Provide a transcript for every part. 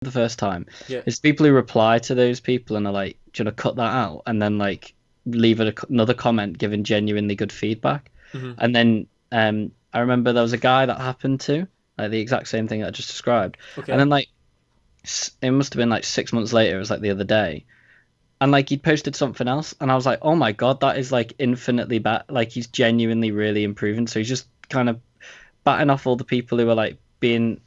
the first time. Yeah. It's people who reply to those people and are like, do you want to cut that out? And then like leave another comment giving genuinely good feedback. Hmm. And then I remember there was a guy that happened to, like the exact same thing that I just described. And Okay. then like it must have been like 6 months later, it was like the other day. And like he'd posted something else, and I was like, "Oh my God, that is like infinitely better. Like he's genuinely really improving." So he's just kind of batting off all the people who are like being,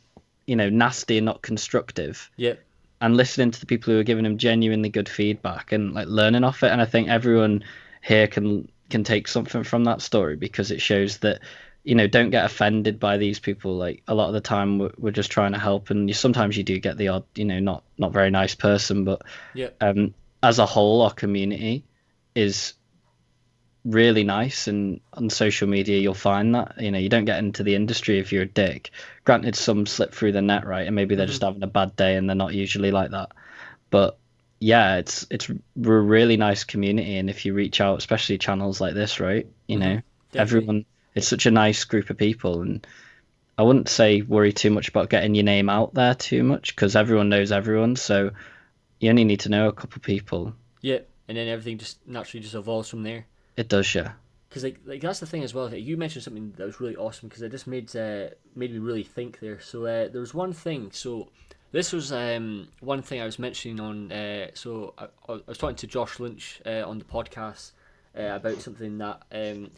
nasty and not constructive, Yeah. and listening to the people who are giving him genuinely good feedback and like learning off it. And I think everyone here can take something from that story because it shows that, don't get offended by these people. Like a lot of the time, we're just trying to help, and sometimes you do get the odd, not very nice person, but Yeah. as a whole, our community is really nice, and on social media you'll find that you don't get into the industry if you're a dick. Granted, some slip through the net, right, and maybe they're Hmm. just having a bad day and they're not usually like that. But yeah, it's we're a really nice community, and if you reach out, especially channels like this, right, Hmm. Definitely. everyone, it's such a nice group of people. And I wouldn't say worry too much about getting your name out there too much because everyone knows everyone, so you only need to know a couple of people. Yeah. And then everything just naturally just evolves from there. It does, yeah. Because like that's the thing as well. Like, you mentioned something that was really awesome because it just made me really think there. So there was one thing. So this was one thing I was mentioning on. I was talking to Josh Lynch on the podcast about something that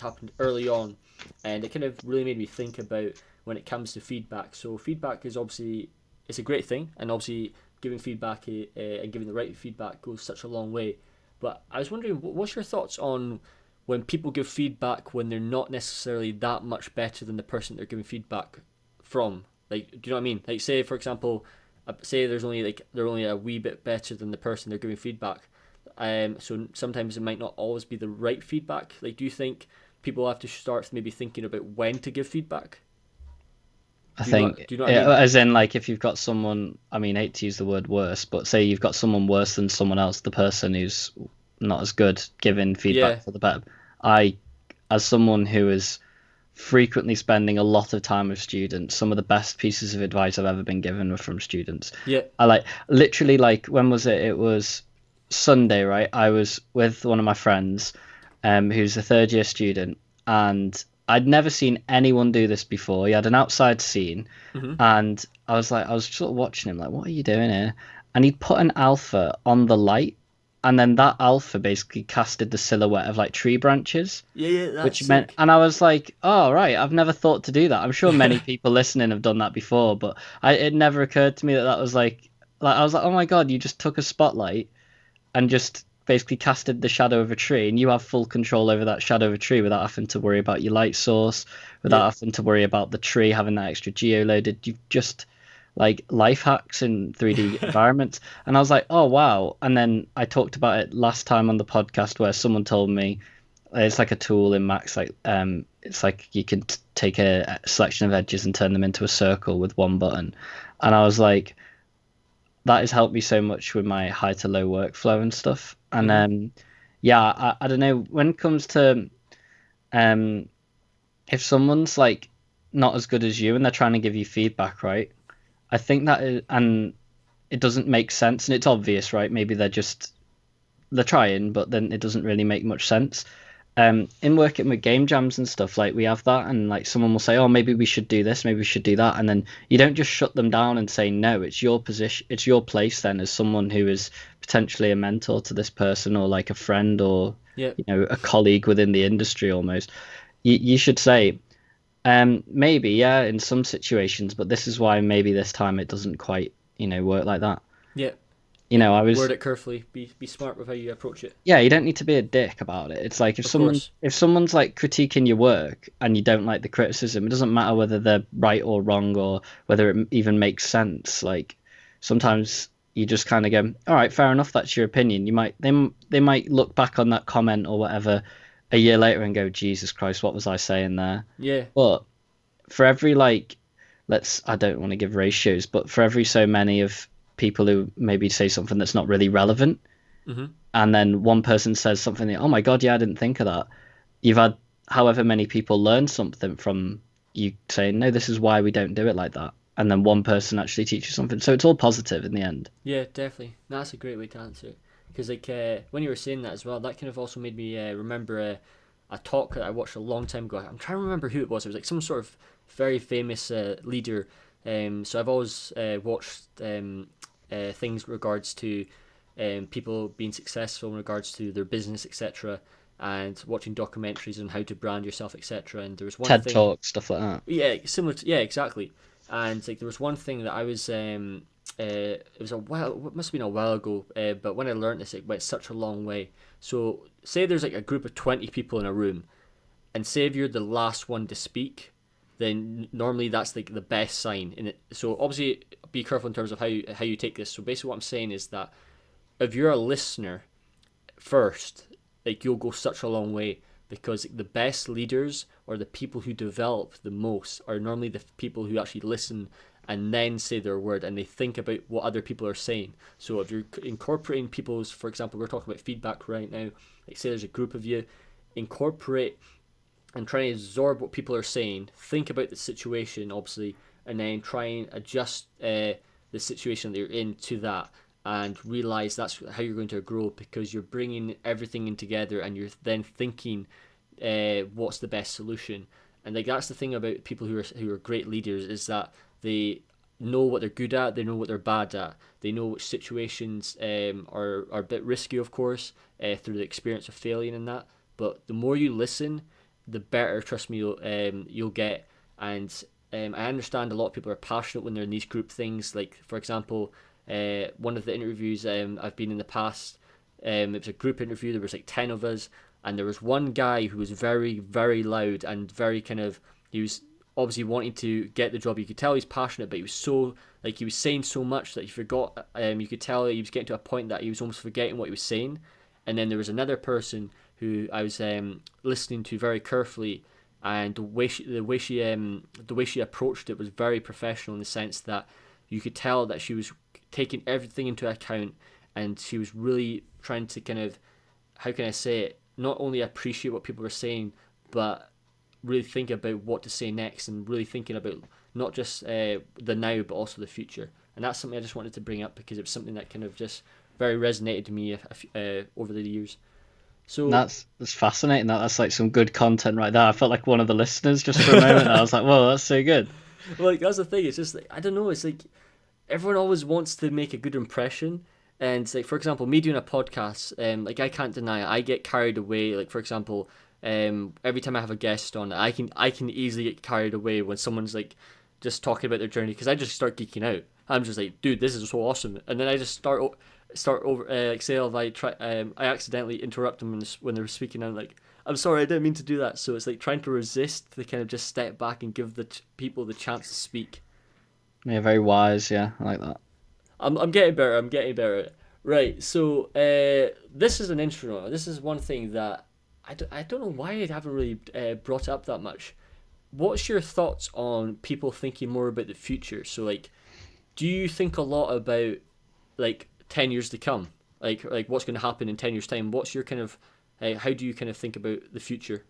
happened early on, and it kind of really made me think about when it comes to feedback. So feedback is obviously, it's a great thing, and obviously giving feedback and giving the right feedback goes such a long way. But I was wondering, what's your thoughts on when people give feedback when they're not necessarily that much better than the person they're giving feedback from? Like, do you know what I mean? Like, say for example, say they're only a wee bit better than the person they're giving feedback. So sometimes it might not always be the right feedback. Like, do you think people have to start maybe thinking about when to give feedback? I Do you know? think, Do you know what I mean? as in, like, if you've got someone, I mean, I hate to use the word worse, but say you've got someone worse than someone else, the person who's not as good giving Yeah. feedback for the better. I, as someone who is frequently spending a lot of time with students, some of the best pieces of advice I've ever been given were from students. Yeah. I like, literally, like, when was it? It was Sunday, right? I was with one of my friends, who's a third year student, and I'd never seen anyone do this before. He had an outside scene, Hmm. and I was sort of watching him, like, what are you doing here? And he'd put an alpha on the light, and then that alpha basically casted the silhouette of like tree branches, Yeah. Yeah. That's which meant, sick. and I was like, oh, right, I've never thought to do that. I'm sure many people listening have done that before, but it never occurred to me that that was like, I was like, oh my God, you just took a spotlight and just basically casted the shadow of a tree, and you have full control over that shadow of a tree without having to worry about your light source, Yeah. without having to worry about the tree having that extra geo loaded. You've just like life hacks in 3D environments. And I was like, oh wow. And then I talked about it last time on the podcast where someone told me it's like a tool in Max, like it's like you can take a selection of edges and turn them into a circle with one button. And I was like, that has helped me so much with my high to low workflow and stuff. And Hmm. yeah, I don't know, when it comes to um if someone's like not as good as you and they're trying to give you feedback, right? I think that is, and it doesn't make sense, and it's obvious, right? Maybe they're trying, but then it doesn't really make much sense. In working with game jams and stuff, like we have that, and like someone will say, "Oh, maybe we should do this, maybe we should do that," and then you don't just shut them down and say no. It's your position, it's your place then as someone who is potentially a mentor to this person or like a friend or Yeah. a colleague within the industry almost. You should say, maybe, yeah, in some situations, but this is why maybe this time it doesn't quite, work like that. Yeah. Yeah. I was, Word it carefully. Be smart with how you approach it. yeah, you don't need to be a dick about it. It's like Of course. if someone's like critiquing your work and you don't like the criticism, it doesn't matter whether they're right or wrong or whether it even makes sense. Like sometimes you just kind of go, all right, fair enough, that's your opinion. They might look back on that comment or whatever a year later and go, Jesus Christ, what was I saying there? Yeah. But for every like, I don't want to give ratios, but for every so many of people who maybe say something that's not really relevant, Hmm. and then one person says something that, oh my God, yeah, I didn't think of that. You've had however many people learn something from you saying, no, this is why we don't do it like that. and then one person actually teaches something. So it's all positive in the end. Yeah, definitely. That's a great way to answer it. Because like when you were saying that as well, that kind of also made me remember a talk that I watched a long time ago. I'm trying to remember who it was. It was like some sort of very famous leader. So I've always watched things regards to people being successful in regards to their business, etc., and watching documentaries on how to brand yourself, etc. And there was one TED thing, Talk, stuff like that. yeah, similar to, yeah, exactly. And like there was one thing that I was it was a while, it must have been a while ago, but when I learned this, it went such a long way. So say there's like a group of 20 people in a room, and say if you're the last one to speak, then normally that's like the best sign in it. So obviously be careful in terms of how you take this. So basically what I'm saying is that if you're a listener first, like you'll go such a long way, because the best leaders or the people who develop the most are normally the people who actually listen and then say their word, and they think about what other people are saying. So if you're incorporating people's, for example, we're talking about feedback right now, like say there's a group of you, incorporate and try and absorb what people are saying, think about the situation obviously, and then try and adjust the situation that you're in to that, and realize that's how you're going to grow, because you're bringing everything in together and you're then thinking what's the best solution. And like that's the thing about people who are great leaders, is that they know what they're good at, they know what they're bad at, they know which situations are a bit risky, of course, through the experience of failing in that. But the more you listen, the better, trust me, you'll get. And I understand a lot of people are passionate when they're in these group things. Like for example, one of the interviews I've been in the past, it was a group interview. There was like 10 of us, and there was one guy who was very, very loud and very kind of, he was obviously wanting to get the job. You could tell he's passionate, but he was so, like, he was saying so much that he forgot. You could tell he was getting to a point that he was almost forgetting what he was saying. And then there was another person who I was listening to very carefully, and the way she approached it was very professional, in the sense that you could tell that she was taking everything into account, and she was really trying to kind of, how can I say it, not only appreciate what people were saying, but really think about what to say next, and really thinking about not just the now but also the future. And that's something I just wanted to bring up, because it was something that kind of just very resonated to me over the years. So that's fascinating. That's like some good content right there. I felt like one of the listeners just for a moment. I was like, whoa, that's so good. Like that's the thing. It's just like, I don't know. It's like everyone always wants to make a good impression, and like for example, me doing a podcast, like I can't deny it, I get carried away. Like for example, every time I have a guest on, I can easily get carried away when someone's like just talking about their journey, because I just start geeking out. I'm just like, dude, this is so awesome, and then I just start over, like say if I accidentally interrupt them when they're speaking, I'm like, I'm sorry, I didn't mean to do that. So it's like trying to resist to kind of just step back and give the people the chance to speak. Yeah, very wise. Yeah, I like that. I'm getting better. I'm getting better. Right. So this is an intro. This is one thing that I don't know why I haven't really brought it up that much. What's your thoughts on people thinking more about the future? So like, do you think a lot about like 10 years to come? Like what's going to happen in 10 years time? What's your kind of how do you kind of think about the future?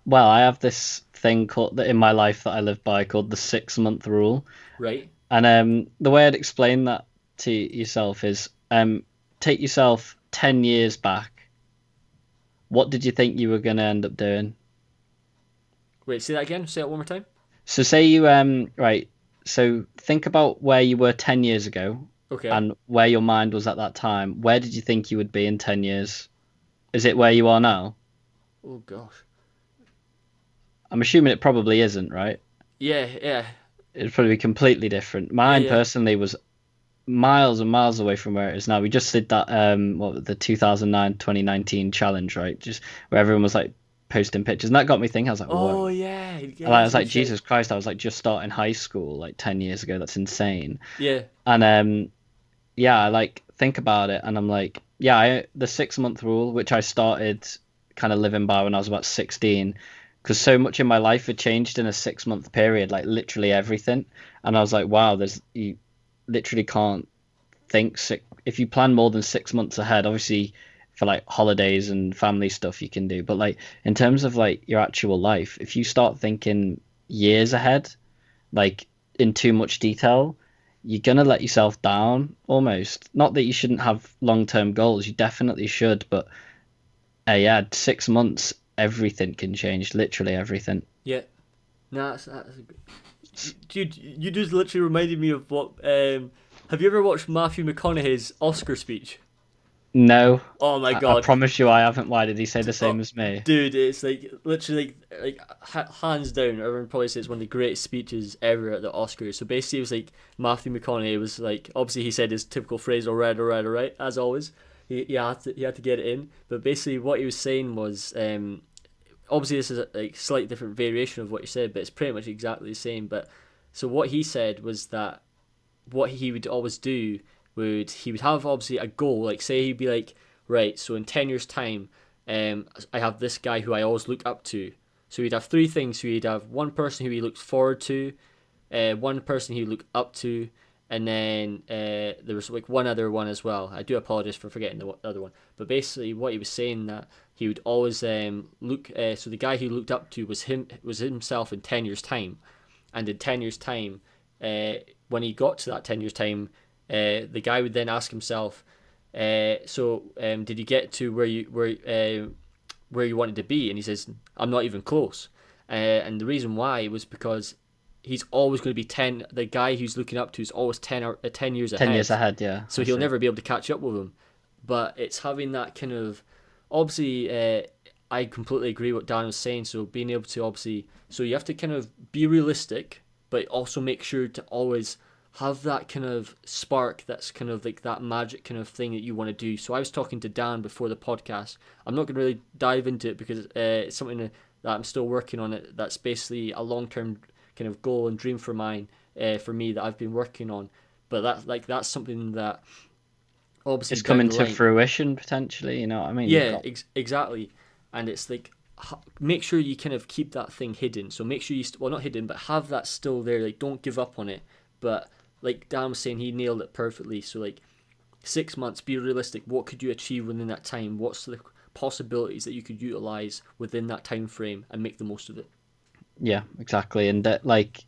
Well, I have this thing called in my life that I live by called the 6-month rule. Right. And the way I'd explain that to yourself is take yourself 10 years back. What did you think you were going to end up doing? Wait, say that again. Say it one more time. So say you right. So think about where you were 10 years ago. Okay. And where your mind was at that time. Where did you think you would be in 10 years? Is it where you are now? Oh gosh. I'm assuming it probably isn't, right? Yeah. It'd probably be completely different. Mine personally was miles and miles away from where it is now. We just did that the 2019 challenge, right? Just where everyone was like posting pictures, and that got me thinking. I was like, whoa. Oh yeah. I was like, Jesus Christ! I was like just starting high school like 10 years ago. That's insane. Yeah. And I like think about it, and I'm like, the 6-month rule, which I started kind of living by when I was about 16, because so much in my life had changed in a 6-month period, like literally everything. And I was like, wow, you literally can't think if you plan more than 6 months ahead. Obviously, for like holidays and family stuff you can do, but like in terms of like your actual life, if you start thinking years ahead, like in too much detail, you're gonna let yourself down almost. Not that you shouldn't have long-term goals, you definitely should, but yeah, 6 months, everything can change, literally everything. Yeah. No, that's a good... Dude, you just literally reminded me of what. Have you ever watched Matthew McConaughey's Oscar speech? No, Oh my I god, promise you I haven't. Why did he say the same as me? dude! It's like literally hands down. Everyone probably says it's one of the greatest speeches ever at the Oscars. So basically, it was like Matthew McConaughey was like, obviously he said his typical phrase, "All right, all right, all right," as always. He had to get it in. But basically, what he was saying was, obviously this is a like slight different variation of what you said, but it's pretty much exactly the same. But so what he said was that what he would always do he would have obviously a goal. Like say he'd be like, right, so in 10 years time, I have this guy who I always look up to. So he'd have three things. So he'd have one person who he looks forward to, one person he looked up to, and then there was like one other one as well. I do apologize for forgetting the other one. But basically, what he was saying that he would always look. So the guy he looked up to was himself in 10 years time, and in 10 years time, when he got to that 10 years time, the guy would then ask himself, did you get to where you wanted to be? And he says, I'm not even close. And the reason why was because he's always going to be 10. The guy he's looking up to is always 10 years ahead. 10 years ahead, yeah. So he'll never be able to catch up with him. But it's having that kind of, obviously, I completely agree with what Dan was saying. So being able to so you have to kind of be realistic, but also make sure to always have that kind of spark that's kind of like that magic kind of thing that you want to do. So I was talking to Dan before the podcast. I'm not going to really dive into it because it's something that I'm still working on. It that's basically a long-term kind of goal and dream for me that I've been working on. But that's something that obviously it's coming to fruition potentially. You know what I mean? Yeah, exactly. And it's like, make sure you kind of keep that thing hidden. So make sure not hidden, but have that still there. Like, don't give up on it. But like Dan was saying, he nailed it perfectly. So like 6 months, be realistic. What could you achieve within that time? What's the possibilities that you could utilize within that time frame and make the most of it? Yeah, exactly. And that, like,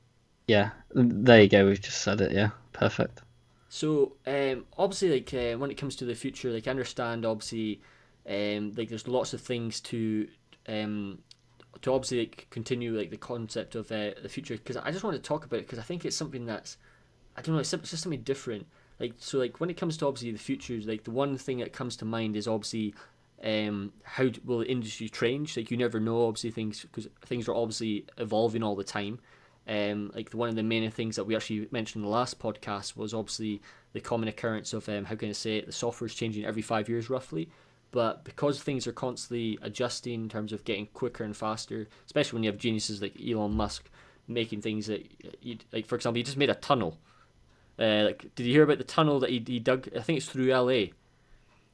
yeah, there you go. We've just said it. Yeah, perfect. So obviously, like when it comes to the future, like I understand obviously, like there's lots of things to obviously like continue like the concept of the future, because I just want to talk about it because I think it's something that's, I don't know, it's just something different. Like so, like when it comes to obviously the future, like the one thing that comes to mind is obviously how will the industry change? Like you never know, obviously because things are obviously evolving all the time. Like one of the main things that we actually mentioned in the last podcast was obviously the common occurrence of how can I say it? The software is changing every 5 years roughly. But because things are constantly adjusting in terms of getting quicker and faster, especially when you have geniuses like Elon Musk making things that, like for example, he just made a tunnel. Like, did you hear about the tunnel that he dug? I think it's through LA.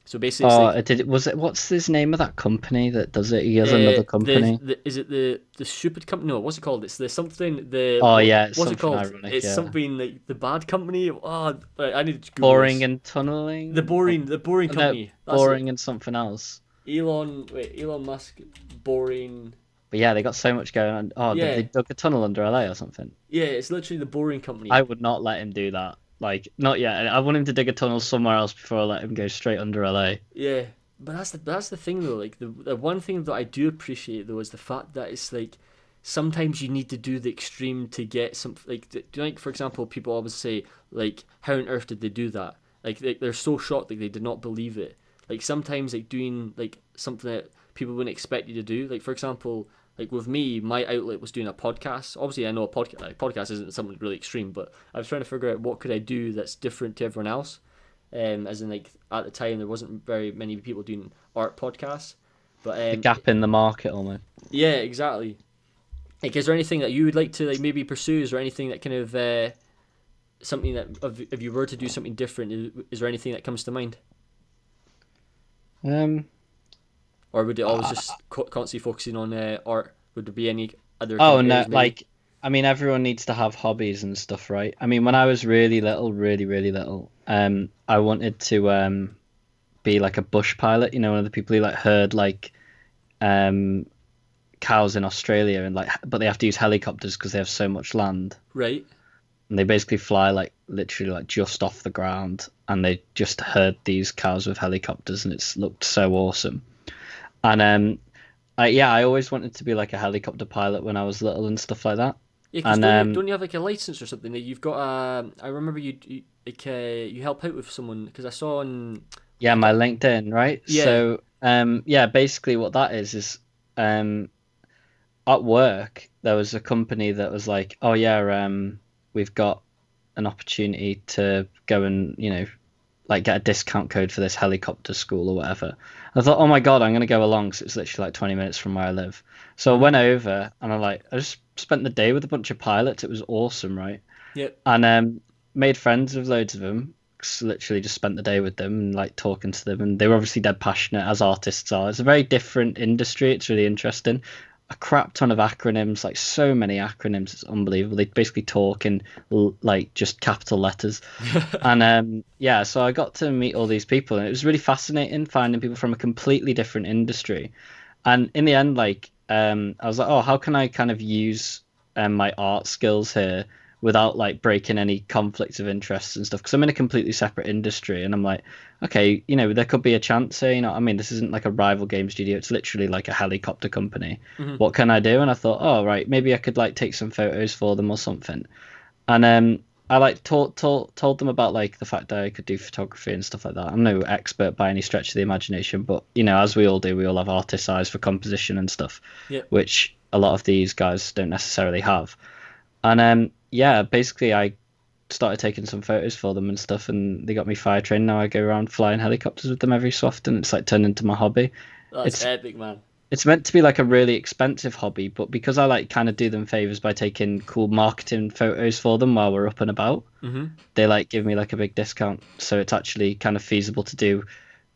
So basically, what's his name of that company that does it? He has another company. Is it the stupid company? No, what's it called? It's the something. What's it called? Ironic, it's something like the bad company. Oh, I need to Google Boring this. and tunneling. The boring company. No, boring and something else. Elon Musk, boring. But yeah, they got so much going on. Oh, yeah. They dug a tunnel under LA or something. Yeah, it's literally the boring company. I would not let him do that. Like, not yet. I want him to dig a tunnel somewhere else before I let him go straight under LA. Yeah, but that's the thing though. Like the one thing that I do appreciate though is the fact that it's like sometimes you need to do the extreme to get something. Like for example, people always say like, how on earth did they do that? Like they're so shocked that they did not believe it. Like sometimes like doing like something that people wouldn't expect you to do. Like for example, like with me, my outlet was doing a podcast. Obviously, I know a podcast isn't something really extreme, but I was trying to figure out what could I do that's different to everyone else. As in, like at the time, there wasn't very many people doing art podcasts. But the gap in the market, almost. Yeah, exactly. Like, is there anything that you would like to like maybe pursue? Is there anything that kind of something that if you were to do something different, is there anything that comes to mind? Or would it always just constantly focusing on art? Would there be any other? Oh no, maybe? Like I mean, everyone needs to have hobbies and stuff, right? I mean, when I was really little, really little, I wanted to be like a bush pilot. You know, one of the people who like herd like cows in Australia, and but they have to use helicopters because they have so much land. Right. And they basically fly literally just off the ground, and they just herd these cows with helicopters, and it's looked so awesome. And I always wanted to be like a helicopter pilot when I was little and stuff like that. Yeah, because And don't you have like a license or something? Like, you've got I remember you help out with someone because I saw on. yeah, my LinkedIn, right? Yeah. So basically what that is at work there was a company that was like, oh yeah, we've got an opportunity to go and get a discount code for this helicopter school or whatever. I thought, oh my God, I'm going to go along because it's literally like 20 minutes from where I live. So I went over and I just spent the day with a bunch of pilots. It was awesome, right? Yep. And made friends with loads of them. Literally just spent the day with them and like talking to them. And they were obviously dead passionate, as artists are. It's a very different industry. It's really interesting. A crap ton of acronyms, like so many acronyms, it's unbelievable. They basically talk in like just capital letters. And so I got to meet all these people, and it was really fascinating finding people from a completely different industry. And in the end, I was like, oh, how can I kind of use my art skills here without like breaking any conflicts of interest and stuff? Because I'm in a completely separate industry, and I'm like, okay, there could be a chance here. I mean, this isn't like a rival game studio. It's literally like a helicopter company. Mm-hmm. What can I do? And I thought, oh, right, maybe I could like take some photos for them or something. And I like told them about like the fact that I could do photography and stuff like that. I'm no expert by any stretch of the imagination, but as we all do, we all have artist eyes for composition and stuff, which a lot of these guys don't necessarily have. And basically I started taking some photos for them and stuff, and they got me fire trained. Now I go around flying helicopters with them every so often. It's like turned into my hobby. That's epic, man. It's meant to be like a really expensive hobby, but because I like kind of do them favors by taking cool marketing photos for them while we're up and about, they like give me like a big discount. So it's actually kind of feasible to do,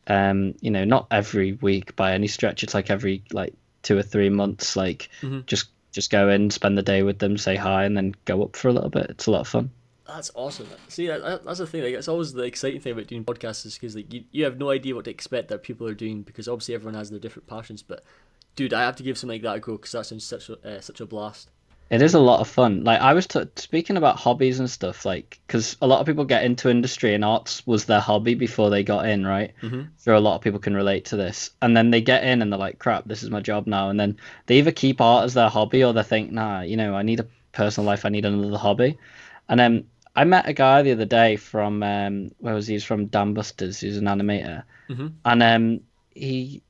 not every week by any stretch. It's like every like 2 or 3 months, like just go in, spend the day with them, say hi, and then go up for a little bit. It's a lot of fun. That's awesome. See, that's the thing. Like, it's always the exciting thing about doing podcasts is because like you have no idea what to expect that people are doing, because obviously everyone has their different passions. But dude, I have to give something like that a go because that sounds such a blast. It is a lot of fun. Like I was speaking about hobbies and stuff, like because a lot of people get into industry and arts was their hobby before they got in, right? So a lot of people can relate to this, and then they get in and they're like, "Crap, this is my job now." And then they either keep art as their hobby or they think, "Nah, I need a personal life. I need another hobby." And I met a guy the other day from where was he? He's from Dan Busters. He's an animator, and he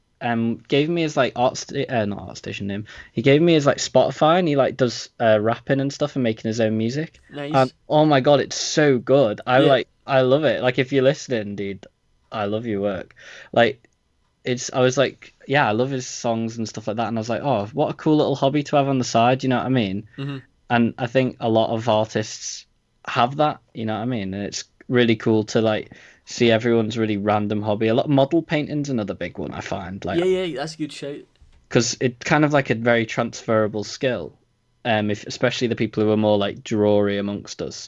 gave me his like not art station name. He gave me his like Spotify, and he like does rapping and stuff and making his own music. Nice. And oh my God, it's so good. I love it. Like if you're listening, dude, I love your work. Like I was like, yeah, I love his songs and stuff like that. And I was like, oh, what a cool little hobby to have on the side. You know what I mean? And I think a lot of artists have that. You know what I mean? And it's really cool to like see everyone's really random hobby. A lot of model painting's another big one I find. Like yeah, that's a good shout. Because it's kind of like a very transferable skill. Especially the people who are more like drawery amongst us.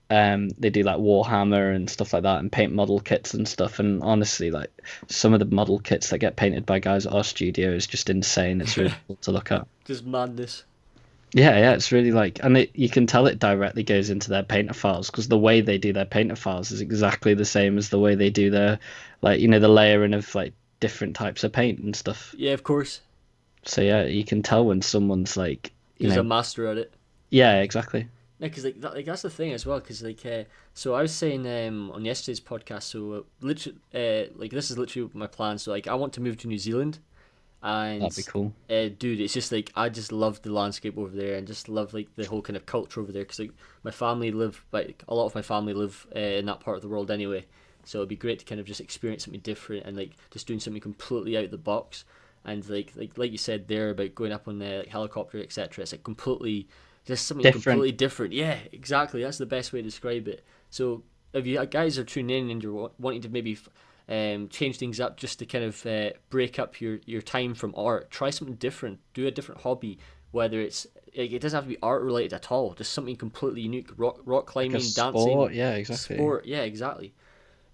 They do like Warhammer and stuff like that and paint model kits and stuff. And honestly, like some of the model kits that get painted by guys at our studio is just insane. It's really cool to look at. Just madness. Yeah, it's really like, and you can tell it directly goes into their painter files because the way they do their painter files is exactly the same as the way they do their, like, the layering of like different types of paint and stuff. Yeah, of course. So yeah, you can tell when someone's like, He's a master at it. Yeah, exactly. Yeah, because like that's the thing as well. Because so I was saying on yesterday's podcast. So literally, like this is literally my plan. So like I want to move to New Zealand. And that'd be cool, dude. It's just like I just love the landscape over there, and just love like the whole kind of culture over there. Because like my family live, like a lot of my family live in that part of the world anyway. So it'd be great to kind of just experience something different and like just doing something completely out of the box. And like you said there about going up on the helicopter, etc. It's like completely just something completely different. Yeah, exactly. That's the best way to describe it. So if you guys are tuning in and you're wanting to maybe change things up just to kind of break up your time from art, try something different, do a different hobby, whether it's like, it doesn't have to be art related at all, just something completely unique, rock climbing, like dancing, sport. Yeah, exactly. Sport, yeah, exactly.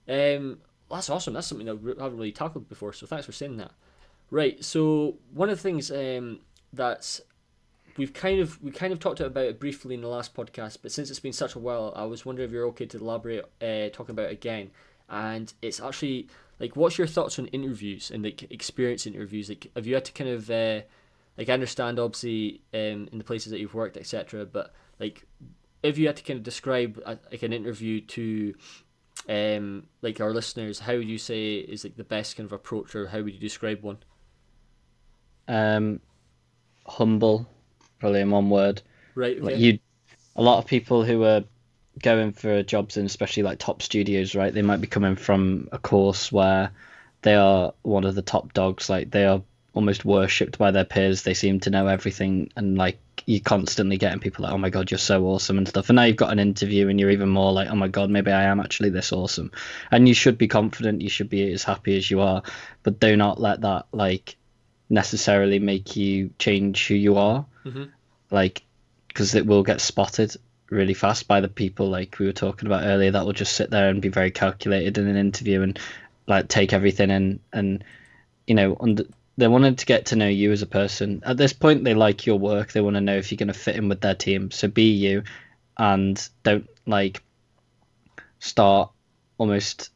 That's awesome. That's something that I haven't really tackled before, so thanks for saying that. Right, so one of the things that's we kind of talked about it briefly in the last podcast, but since it's been such a while, I was wondering if you're okay to elaborate, talking about it again. And it's actually like, what's your thoughts on interviews and like experience interviews? Like, have you had to kind of like, I understand obviously in the places that you've worked, etc. But like, if you had to kind of describe like an interview to like our listeners, how would you say is like the best kind of approach, or how would you describe one? Humble, probably in one word. Right. Like Okay. a lot of people who are going for jobs in especially like top studios, right? They might be coming from a course where they are one of the top dogs, like they are almost worshipped by their peers. They seem to know everything, and like you're constantly getting people like, oh my god, you're so awesome and stuff. And now you've got an interview and you're even more like, oh my god, maybe I am actually this awesome. And you should be confident, you should be as happy as you are, but do not let that like necessarily make you change who you are. Mm-hmm. Like, because it will get spotted really fast by the people like we were talking about earlier that will just sit there and be very calculated in an interview and like take everything in, and they wanted to get to know you as a person. At this point, they like your work. They want to know if you're going to fit in with their team. So be you, and don't like start almost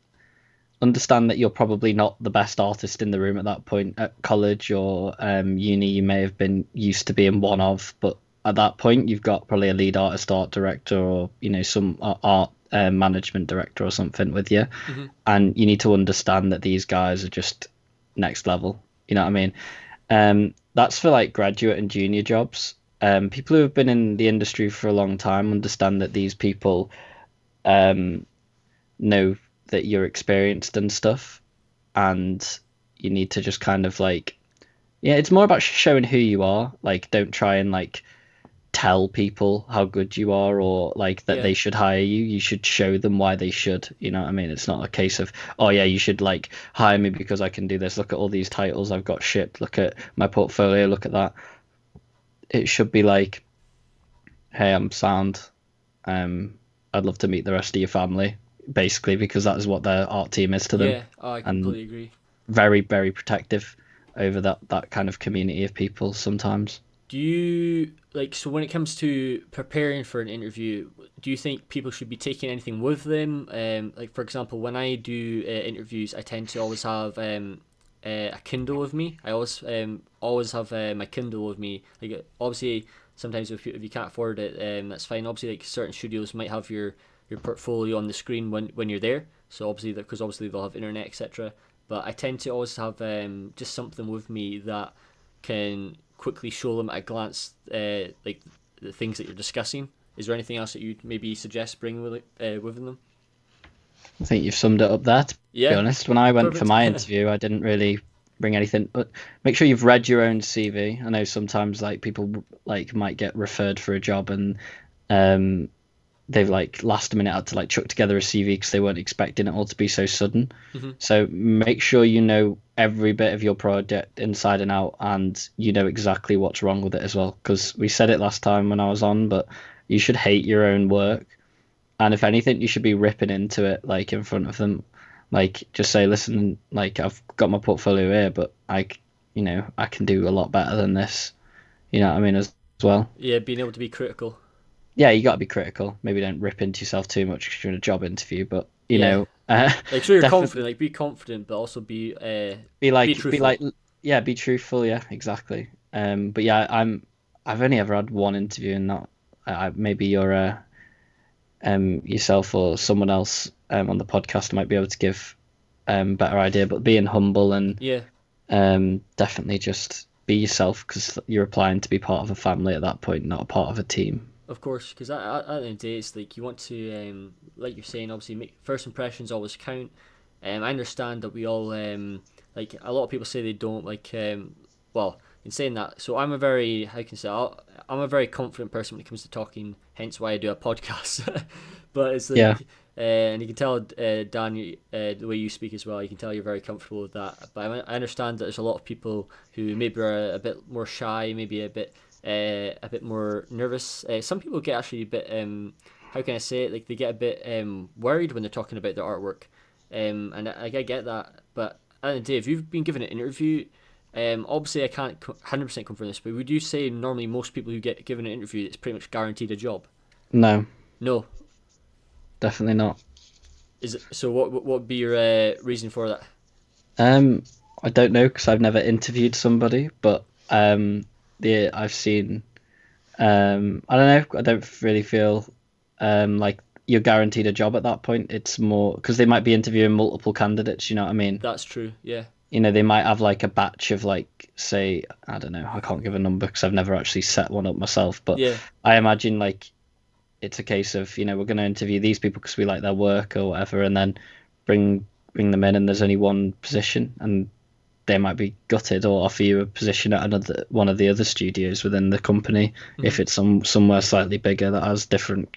understand that you're probably not the best artist in the room at that point. At college or uni, you may have been used to being one of, but at that point, you've got probably a lead artist, art director, or some art management director or something with you, Mm-hmm. and you need to understand that these guys are just next level. You know what I mean? That's for like graduate and junior jobs. People who have been in the industry for a long time understand that these people know that you're experienced and stuff, and you need to just kind of like, yeah, it's more about showing who you are. Like, don't try and like tell people how good you are, or like that Yeah. they should hire you. You should show them why they should. You know what I mean? It's not a case of, oh yeah, you should like hire me because I can do this. Look at all these titles I've got shipped. Look at my portfolio. Look at that. It should be like, hey, I'm sound. I'd love to meet the rest of your family, basically, because that is what their art team is to them. Yeah. Oh, I And completely agree. very, very protective over that kind of community of people sometimes. Do you like, so when it comes to preparing for an interview, do you think people should be taking anything with them? Like, for example, when I do interviews, I tend to always have a Kindle with me. I always have my Kindle with me. Like, obviously, sometimes if you can't afford it, that's fine. Obviously, like certain studios might have your portfolio on the screen when you're there. So obviously, because obviously they'll have internet, etc. But I tend to always have just something with me that can quickly show them at a glance, like the things that you're discussing. Is there anything else that you'd maybe suggest bringing with them? I think you've summed it up there, to be Yeah, honest. When I went for perfect. my interview, I didn't really bring anything, but make sure you've read your own CV. I know sometimes like people like might get referred for a job, and um they've like last minute had to like chuck together a CV because they weren't expecting it all to be so sudden. Hmm. So make sure you know every bit of your project inside and out, and you know exactly what's wrong with it as well. Because we said it last time when I was on, but you should hate your own work, and if anything, you should be ripping into it like in front of them. Like, just say, listen, like I've got my portfolio here, but I can do a lot better than this. You know what I mean, as well. Yeah, being able to be critical. Yeah, you got to be critical. Maybe don't rip into yourself too much because you're in a job interview, but Yeah, like, so you're definitely confident. Like, be confident, but also be be truthful. like, yeah, be truthful. Yeah, exactly. But yeah, I've only ever had one interview, and not maybe you're yourself or someone else on the podcast might be able to give better idea. But being humble and Yeah, definitely just be yourself, because you're applying to be part of a family at that point, not a part of a team. of course, because at the end of the day, it's like you want to, like you're saying, obviously, make first impressions always count. I understand that we all, like a lot of people say they don't like. Well, in saying that, so I'm a very, how can I say, I'm a very confident person when it comes to talking. Hence why I do a podcast. But it's like, Yeah. and you can tell, Dan, the way you speak as well, you can tell you're very comfortable with that. But I understand that there's a lot of people who maybe are a bit more shy, maybe a bit more nervous. Some people get actually a bit, how can I say it? Like, they get a bit worried when they're talking about their artwork. And I get that. But at the end of the day, if you've been given an interview, Obviously I can't 100% confirm this, but would you say normally most people who get given an interview, it's pretty much guaranteed a job? No, No. definitely not. Is it, so what would be your reason for that? I don't know because I've never interviewed somebody, but I've seen. I don't know. I don't really feel like you're guaranteed a job at that point. It's more because they might be interviewing multiple candidates. You know what I mean? That's true. Yeah. You know, they might have like a batch of like, say, I don't know. I can't give a number because I've never actually set one up myself. But Yeah. I imagine like it's a case of, we're going to interview these people because we like their work or whatever, and then bring them in, and there's only one position, and they might be gutted or offer you a position at one of the other studios within the company if it's somewhere slightly bigger that has different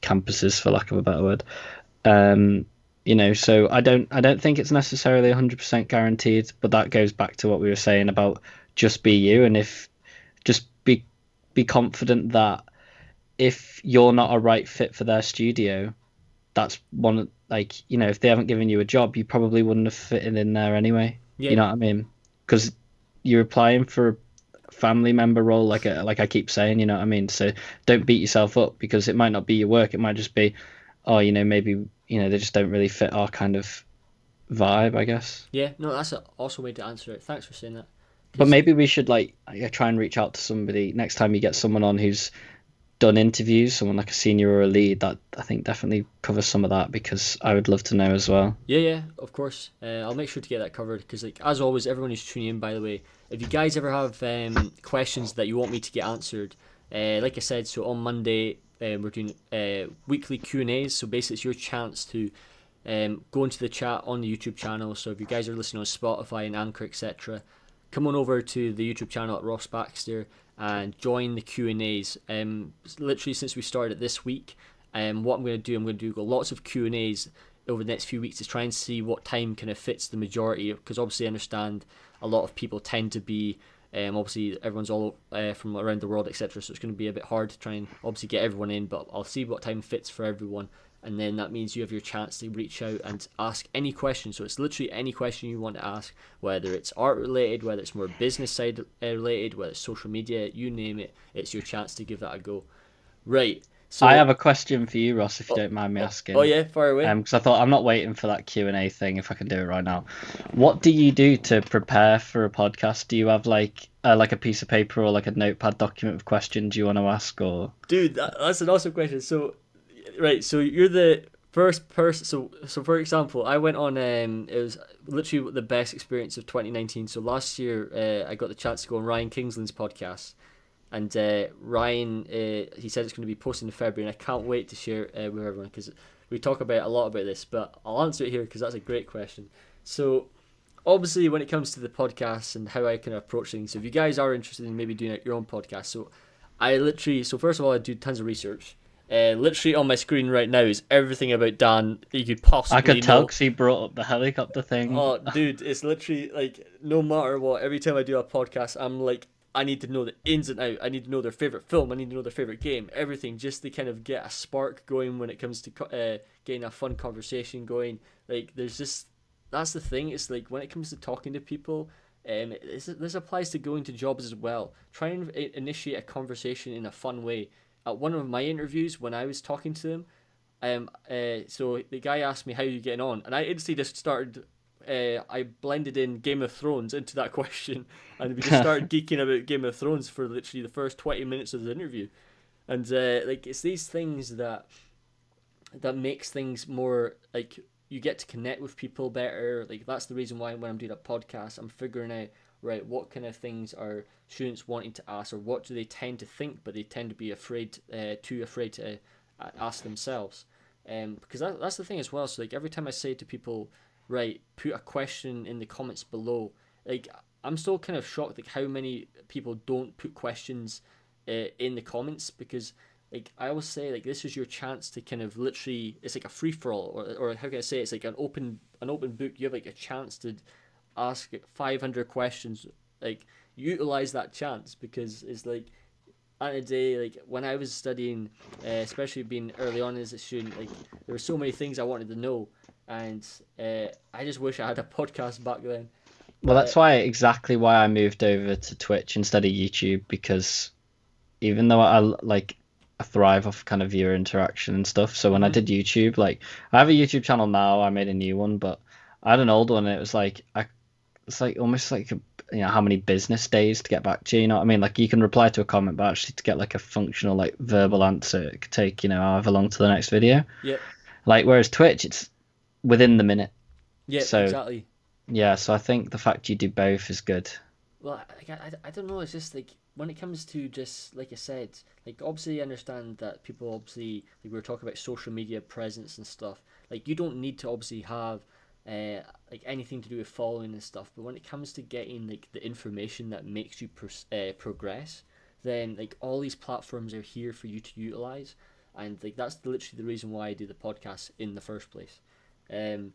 campuses, for lack of a better word. So I don't think it's necessarily 100% guaranteed, but that goes back to what we were saying about just be you, and if just be confident that if you're not a right fit for their studio, that's one, like, if they haven't given you a job, you probably wouldn't have fit in there anyway. Yeah. You know what I mean? Because you're applying for a family member role, like I keep saying, you know what I mean? So don't beat yourself up because it might not be your work. It might just be, maybe, they just don't really fit our kind of vibe, I guess. Yeah, no, that's an awesome way to answer it. Thanks for saying that. But maybe we should try and reach out to somebody next time you get someone on who's done interviews, someone like a senior or a lead. That I think definitely covers some of that, because I would love to know as well. Yeah, of course. I'll make sure to get that covered, because as always, everyone who's tuning in, by the way, if you guys ever have questions that you want me to get answered, like I said, so on Monday we're doing weekly Q&As. So basically it's your chance to go into the chat on the YouTube channel. So if you guys are listening on Spotify and Anchor, etc., come on over to the YouTube channel at Ross Baxter and join the Q&As. Literally since we started this week, what I'm going to do lots of Q&As over the next few weeks to try and see what time kind of fits the majority, because obviously I understand a lot of people tend to be obviously everyone's all from around the world, etc., so it's going to be a bit hard to try and obviously get everyone in, but I'll see what time fits for everyone, and then that means you have your chance to reach out and ask any question. So it's literally any question you want to ask, whether it's art related, whether it's more business side related, whether it's social media, you name it, it's your chance to give that a go. Right. So I have a question for you, Ross, if you don't mind me asking. Oh yeah, fire away. Because I thought I'm not waiting for that Q&A thing, if I can do it right now. What do you do to prepare for a podcast? Do you have like a piece of paper or like a notepad document of questions you want to ask, or? Dude, that's an awesome question. So, right, so you're the first person. So for example, I went on. It was literally the best experience of 2019. So last year, I got the chance to go on Ryan Kingsland's podcast. And Ryan, he said it's going to be posted in February, and I can't wait to share it with everyone, because we talk a lot about this, but I'll answer it here because that's a great question. So obviously when it comes to the podcast and how I can approach things, so if you guys are interested in maybe doing your own podcast, so first of all, I do tons of research. Literally on my screen right now is everything about Dan that you could possibly I could tell know. because he brought up the helicopter thing. Oh, dude, it's literally like no matter what, every time I do a podcast, I'm like, I need to know the ins and out. I need to know their favorite film. I need to know their favorite game. Everything, just to kind of get a spark going when it comes to getting a fun conversation going. Like, that's the thing. It's like when it comes to talking to people, this applies to going to jobs as well. Try and initiate a conversation in a fun way. At one of my interviews, when I was talking to them, so the guy asked me, "How are you getting on?" And I instantly just started. I blended in Game of Thrones into that question, and we just started geeking about Game of Thrones for literally the first 20 minutes of the interview. And like, it's these things that makes things more like you get to connect with people better. Like, that's the reason why when I'm doing a podcast, I'm figuring out, right, what kind of things are students wanting to ask, or what do they tend to think but they tend to be too afraid to ask themselves. Because that's the thing as well. So like every time I say to people, right, put a question in the comments below, like, I'm still kind of shocked like how many people don't put questions in the comments, because like I always say, like, this is your chance to kind of literally, it's like a free-for-all, or how can I say, it's like an open book. You have like a chance to ask 500 questions. Like, utilize that chance, because it's like, at the day, like when I was studying, especially being early on as a student, like there were so many things I wanted to know. And I just wish I had a podcast back then. Well, that's exactly why I moved over to Twitch instead of YouTube, because even though I thrive off kind of viewer interaction and stuff. So when I hmm did YouTube, like I have a YouTube channel now, I made a new one, but I had an old one and it was like it's like almost like how many business days to get back to you, you know what I mean? Like you can reply to a comment, but actually to get like a functional like verbal answer, it could take, however long to the next video. Yep. Like whereas Twitch, it's within the minute. Yep. So Exactly. yeah, so I think the fact you do both is good. Well, I don't know. It's just like when it comes to just like I said, like obviously I understand that people obviously like we were talking about social media presence and stuff. Like you don't need to obviously have like anything to do with following and stuff. But when it comes to getting like the information that makes you progress, then like all these platforms are here for you to utilize, and like that's literally the reason why I do the podcast in the first place. Um,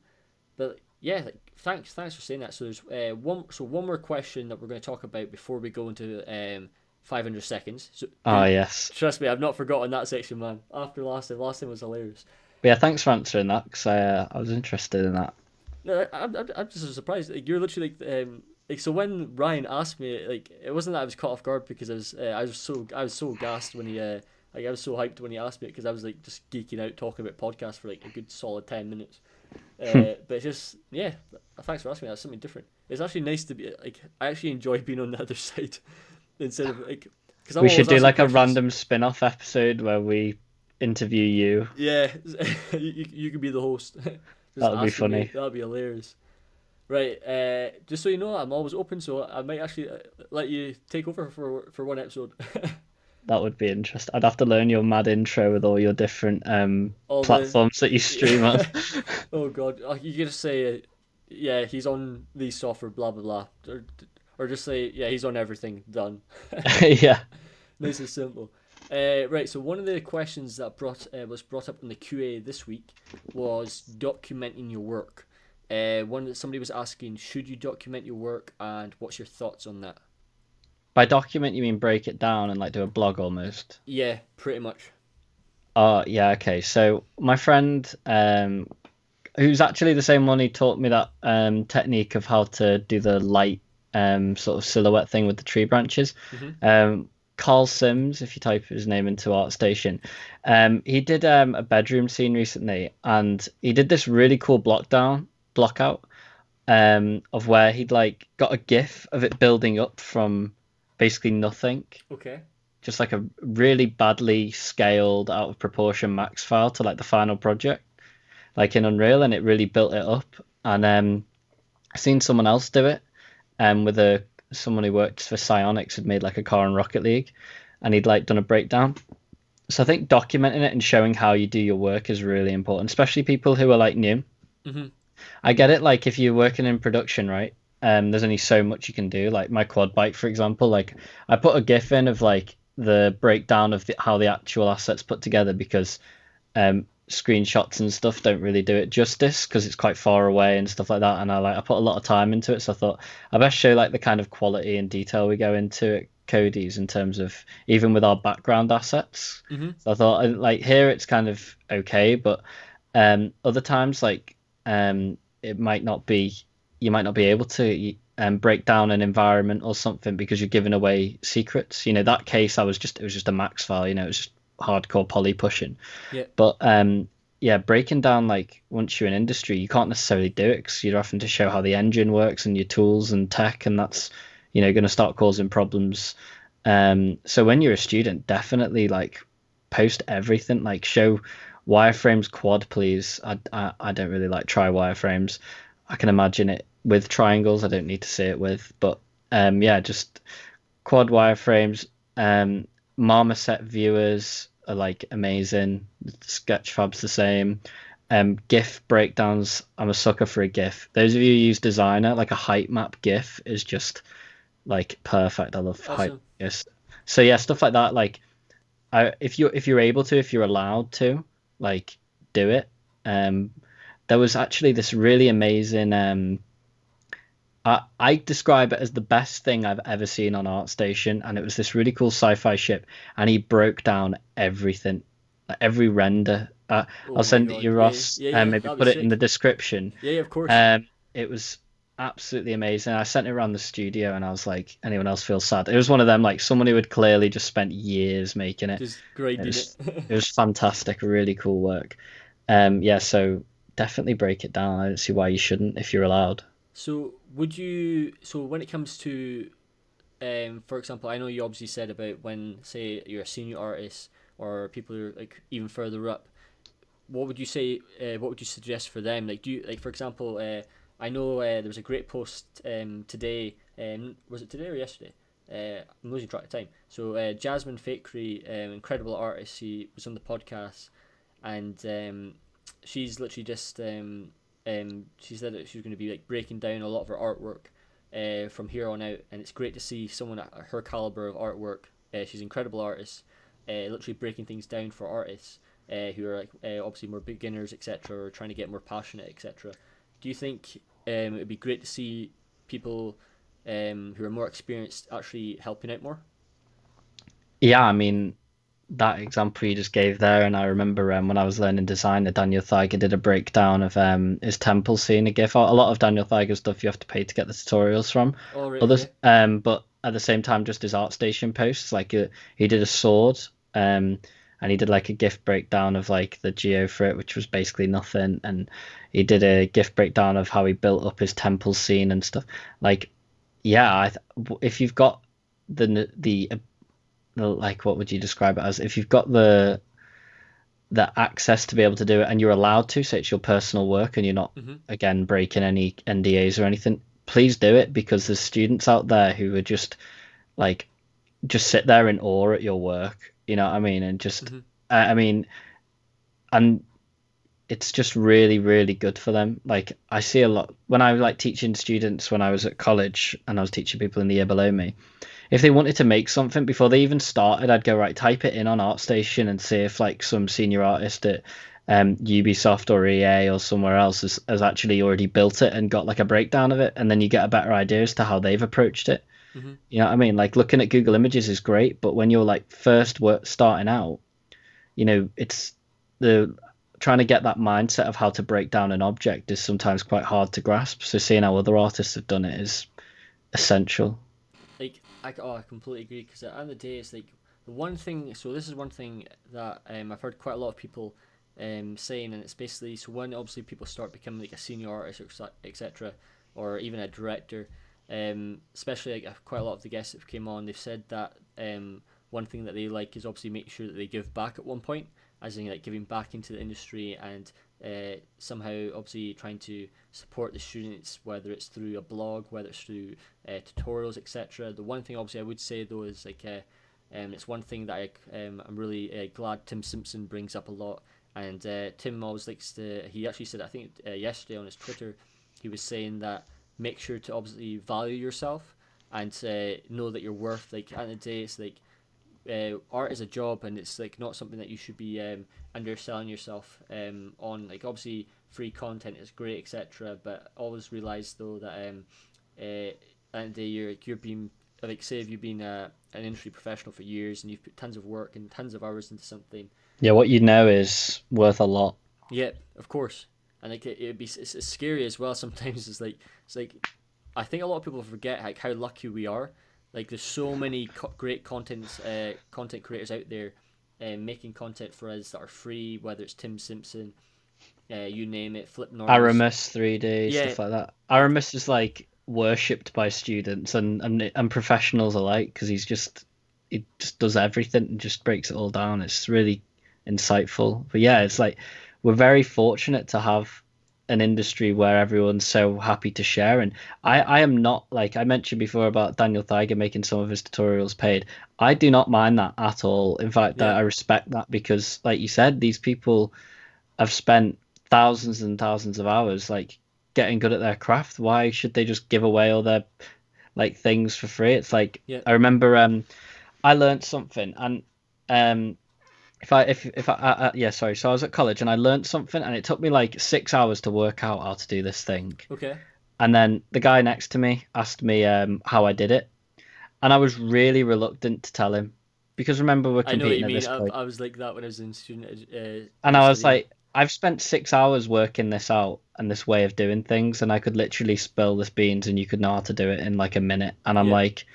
but yeah, like, thanks for saying that. So there's one more question that we're going to talk about before we go into 500 seconds. So Oh yes. trust me, I've not forgotten that section, man. After last time was hilarious. But yeah, thanks for answering that because I was interested in that. No, I'm just surprised. Like you're literally like so when Ryan asked me, like it wasn't that I was caught off guard because I was so gassed when he like I was so hyped when he asked me because I was like just geeking out talking about podcasts for like a good solid 10 minutes. But it's just yeah, thanks for asking me. That's something different. It's actually nice to be like I actually enjoy being on the other side instead of like because I'm We should always do asking like a questions. random spin-off episode where we interview you. Yeah, you can be the host. Just That would be asking me. funny. That'd be hilarious. Right, just so you know, I'm always open, so I might actually let you take over for one episode. That would be interesting. I'd have to learn your mad intro with all your different All the platforms that you stream on. oh god, you can just say, yeah, he's on these software, blah blah blah, or just say, yeah, he's on everything. Done. Yeah. Nice and simple. Right, so one of the questions that was brought up in the QA this week was documenting your work. Somebody was asking, should you document your work, and what's your thoughts on that? By document, you mean break it down and like do a blog almost? Yeah, pretty much. Oh, yeah, okay. So my friend, who's actually the same one who taught me that technique of how to do the light sort of silhouette thing with the tree branches. hmm Carl Sims, if you type his name into ArtStation, he did a bedroom scene recently, and he did this really cool block out of where he'd like got a GIF of it building up from basically nothing, Okay. just like a really badly scaled, out of proportion max file to like the final project, like in Unreal, and it really built it up. And I seen someone else do it, with someone who worked for Psionics had made like a car in Rocket League, and he'd like done a breakdown. So I think documenting it and showing how you do your work is really important, especially people who are like new. hmm I get it, like if you're working in production, right? There's only so much you can do. Like my quad bike, for example, like I put a GIF in of like the breakdown of how the actual assets put together because screenshots and stuff don't really do it justice because it's quite far away and stuff like that. And I put a lot of time into it, so I thought I best show like the kind of quality and detail we go into at Cody's in terms of even with our background assets. hmm So I thought like here it's kind of okay, but other times like it might not be you might not be able to break down an environment or something because you're giving away secrets. That case it was just a max file, it was just hardcore poly pushing. Yeah. But yeah, breaking down like once you're in industry, you can't necessarily do it because you're having to show how the engine works and your tools and tech, and that's going to start causing problems. So when you're a student, definitely like post everything, like show wireframes quad, please. I don't really like try wireframes. I can imagine it with triangles. I don't need to see it with, but yeah, just quad wireframes. Marmoset viewers are like amazing. Sketchfab's the same. GIF breakdowns. I'm a sucker for a GIF. Those of you who use Designer, like a height map GIF is just like perfect. I love height. Awesome. Yes. So yeah, stuff like that. Like, if you're able to, if you're allowed to, like, do it. There was actually this really amazing. I describe it as the best thing I've ever seen on ArtStation, and it was this really cool sci-fi ship, and he broke down everything, like every render. Oh I'll my send it god. you, Yeah, Ross. yeah, yeah. Maybe That'd be put it in the sick. description. Yeah, yeah, of course. It was absolutely amazing. I sent it around the studio, and I was like, anyone else feel sad? It was one of them, like someone who had clearly just spent years making it. Just It grinding it. was it was fantastic, really cool work. Yeah, so definitely break it down. I don't see why you shouldn't if you're allowed. So would you? So when it comes to, for example, I know you obviously said about when, say, you're a senior artist or people who are like even further up. What would you say? What would you suggest for them? Like, do you like, for example, I know there was a great post today. Was it today or yesterday? I'm losing track of time. So Jasmine Fakery, incredible artist. She was on the podcast, and she's literally just she said that she was going to be like breaking down a lot of her artwork from here on out, and it's great to see someone at her caliber of artwork. She's an incredible artist, literally breaking things down for artists who are like obviously more beginners, etc., or trying to get more passionate, etc. Do you think it would be great to see people who are more experienced actually helping out more? Yeah, I mean, that example you just gave there, and I remember when I was learning design, that Daniel Theiger did a breakdown of his temple scene. A GIF. A lot of Daniel Theiger stuff you have to pay to get the tutorials from. Oh, right, Others, okay. but at the same time, just his ArtStation posts. Like he did a sword, and he did like a GIF breakdown of like the geo for it, which was basically nothing. And he did a GIF breakdown of how he built up his temple scene and stuff. Like, yeah, if you've got the like what would you describe it as? If you've got the access to be able to do it and you're allowed to, say it's your personal work and you're not Mm-hmm. again breaking any NDAs or anything, please do it because there's students out there who are just like just sit there in awe at your work, you know what I mean? And just Mm-hmm. I mean, and it's just really, really good for them. Like I see a lot when I was like teaching students when I was at college and I was teaching people in the year below me. If they wanted to make something before they even started, I'd go right, type it in on ArtStation and see if like some senior artist at Ubisoft or EA or somewhere else has actually already built it and got like a breakdown of it, and then you get a better idea as to how they've approached it. Mm-hmm. You know what I mean? Like looking at Google Images is great, but when you're like first work starting out, it's the trying to get that mindset of how to break down an object is sometimes quite hard to grasp. So seeing how other artists have done it is essential. Like I completely agree because at the end of the day, it's like the one thing. So this is one thing that I've heard quite a lot of people saying, and it's basically so when obviously people start becoming like a senior artist or etc. or even a director, especially like quite a lot of the guests that came on, they've said that one thing that they like is obviously making sure that they give back at one point, as in like giving back into the industry and somehow obviously trying to support the students, whether it's through a blog, whether it's through tutorials, etc. The one thing obviously I would say though is like it's one thing that I'm really glad Tim Simpson brings up a lot, and Tim always likes to. He actually said I think yesterday on his Twitter, he was saying that make sure to obviously value yourself and know that you're worth. Like at the end of the day, it's like art is a job and it's like not something that you should be underselling yourself on. Like obviously free content is great, etc., but always realize though that at the end of the day you're being like, say if you've been an industry professional for years and you've put tons of work and tons of hours into something. Yeah, what you know is worth a lot. Yeah, of course. And like it'd be it's scary as well sometimes. It's like I think a lot of people forget like how lucky we are. Like there's so many great content creators out there making content for us that are free, whether it's Tim Simpson, you name it, Flip Norris. Arrimus 3D Yeah, stuff like that. like Arrimus is like worshipped by students and professionals alike because he just does everything and just breaks it all down. It's really insightful. But yeah, it's like we're very fortunate to have an industry where everyone's so happy to share. And I am not like I mentioned before about Daniel Theiger making some of his tutorials paid. I do not mind that at all. In fact, yeah, I respect that because, like you said, these people have spent thousands and thousands of hours like getting good at their craft. Why should they just give away all their like things for free? It's like yeah. I remember I learned something and if yeah, sorry, so I was at college and I learned something and it took me like 6 hours to work out how to do this thing. Okay. And then the guy next to me asked me how I did it, and I was really reluctant to tell him because remember we're I know what competing you at mean. this point. I was like that when I was in student And I was studying. like, I've spent 6 hours working this out and this way of doing things, and I could literally spill this beans, and you could know how to do it in like a minute. And I'm Yeah, like,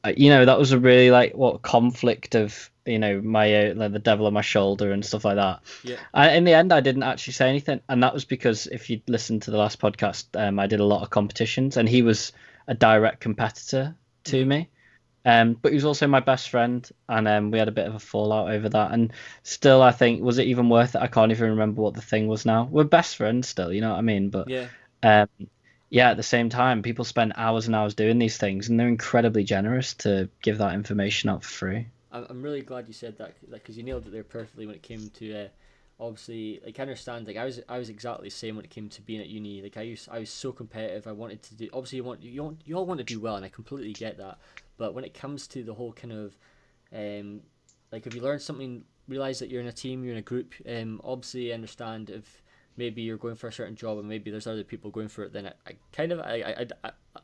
that was a really like what conflict of my like the devil on my shoulder and stuff like that. yeah. In the end, I didn't actually say anything, and that was because if you listened to the last podcast, I did a lot of competitions, and he was a direct competitor to Hmm. me. But he was also my best friend, and we had a bit of a fallout over that. And still, I think, was it even worth it? I can't even remember what the thing was now. We're best friends still, you know what I mean? But Yeah. um, yeah, at the same time, people spend hours and hours doing these things, and they're incredibly generous to give that information out for free. I'm really glad you said that because you nailed it there perfectly when it came to obviously like I understand like I was exactly the same when it came to being at uni. Like I was so competitive. I wanted to do obviously you all want to do well, and I completely get that. But when it comes to the whole kind of like if you learn something, realize that you're in a team, you're in a group. Obviously I understand if maybe you're going for a certain job and maybe there's other people going for it. Then I kind of I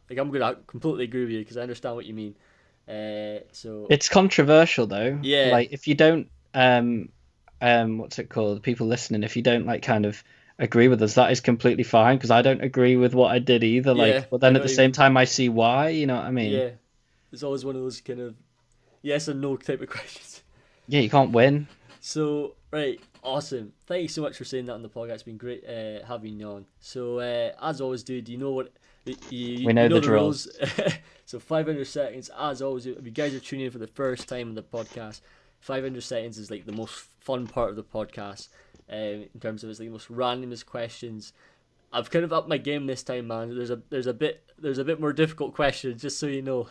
like I'm gonna completely agree with you because I understand what you mean. So It's controversial though. yeah, Like if you don't what's it called? People listening, if you don't like kind of agree with us, that is completely fine because I don't agree with what I did either. yeah, Like, but I then know at what the you same mean. time, I see why. You know what I mean? Yeah, it's always one of those kind of yes and no type of questions. Yeah, you can't win. So right, awesome. Thank you so much for saying that on the podcast. It's been great having you on. So as always, dude, you know what We you know know the the drill. rules. So 500 seconds, as always. If you guys are tuning in for the first time on the podcast, 500 seconds is like the most fun part of the podcast. In terms of it's like the most randomest questions. I've kind of upped my game this time, man. There's a bit more difficult questions, just so you know.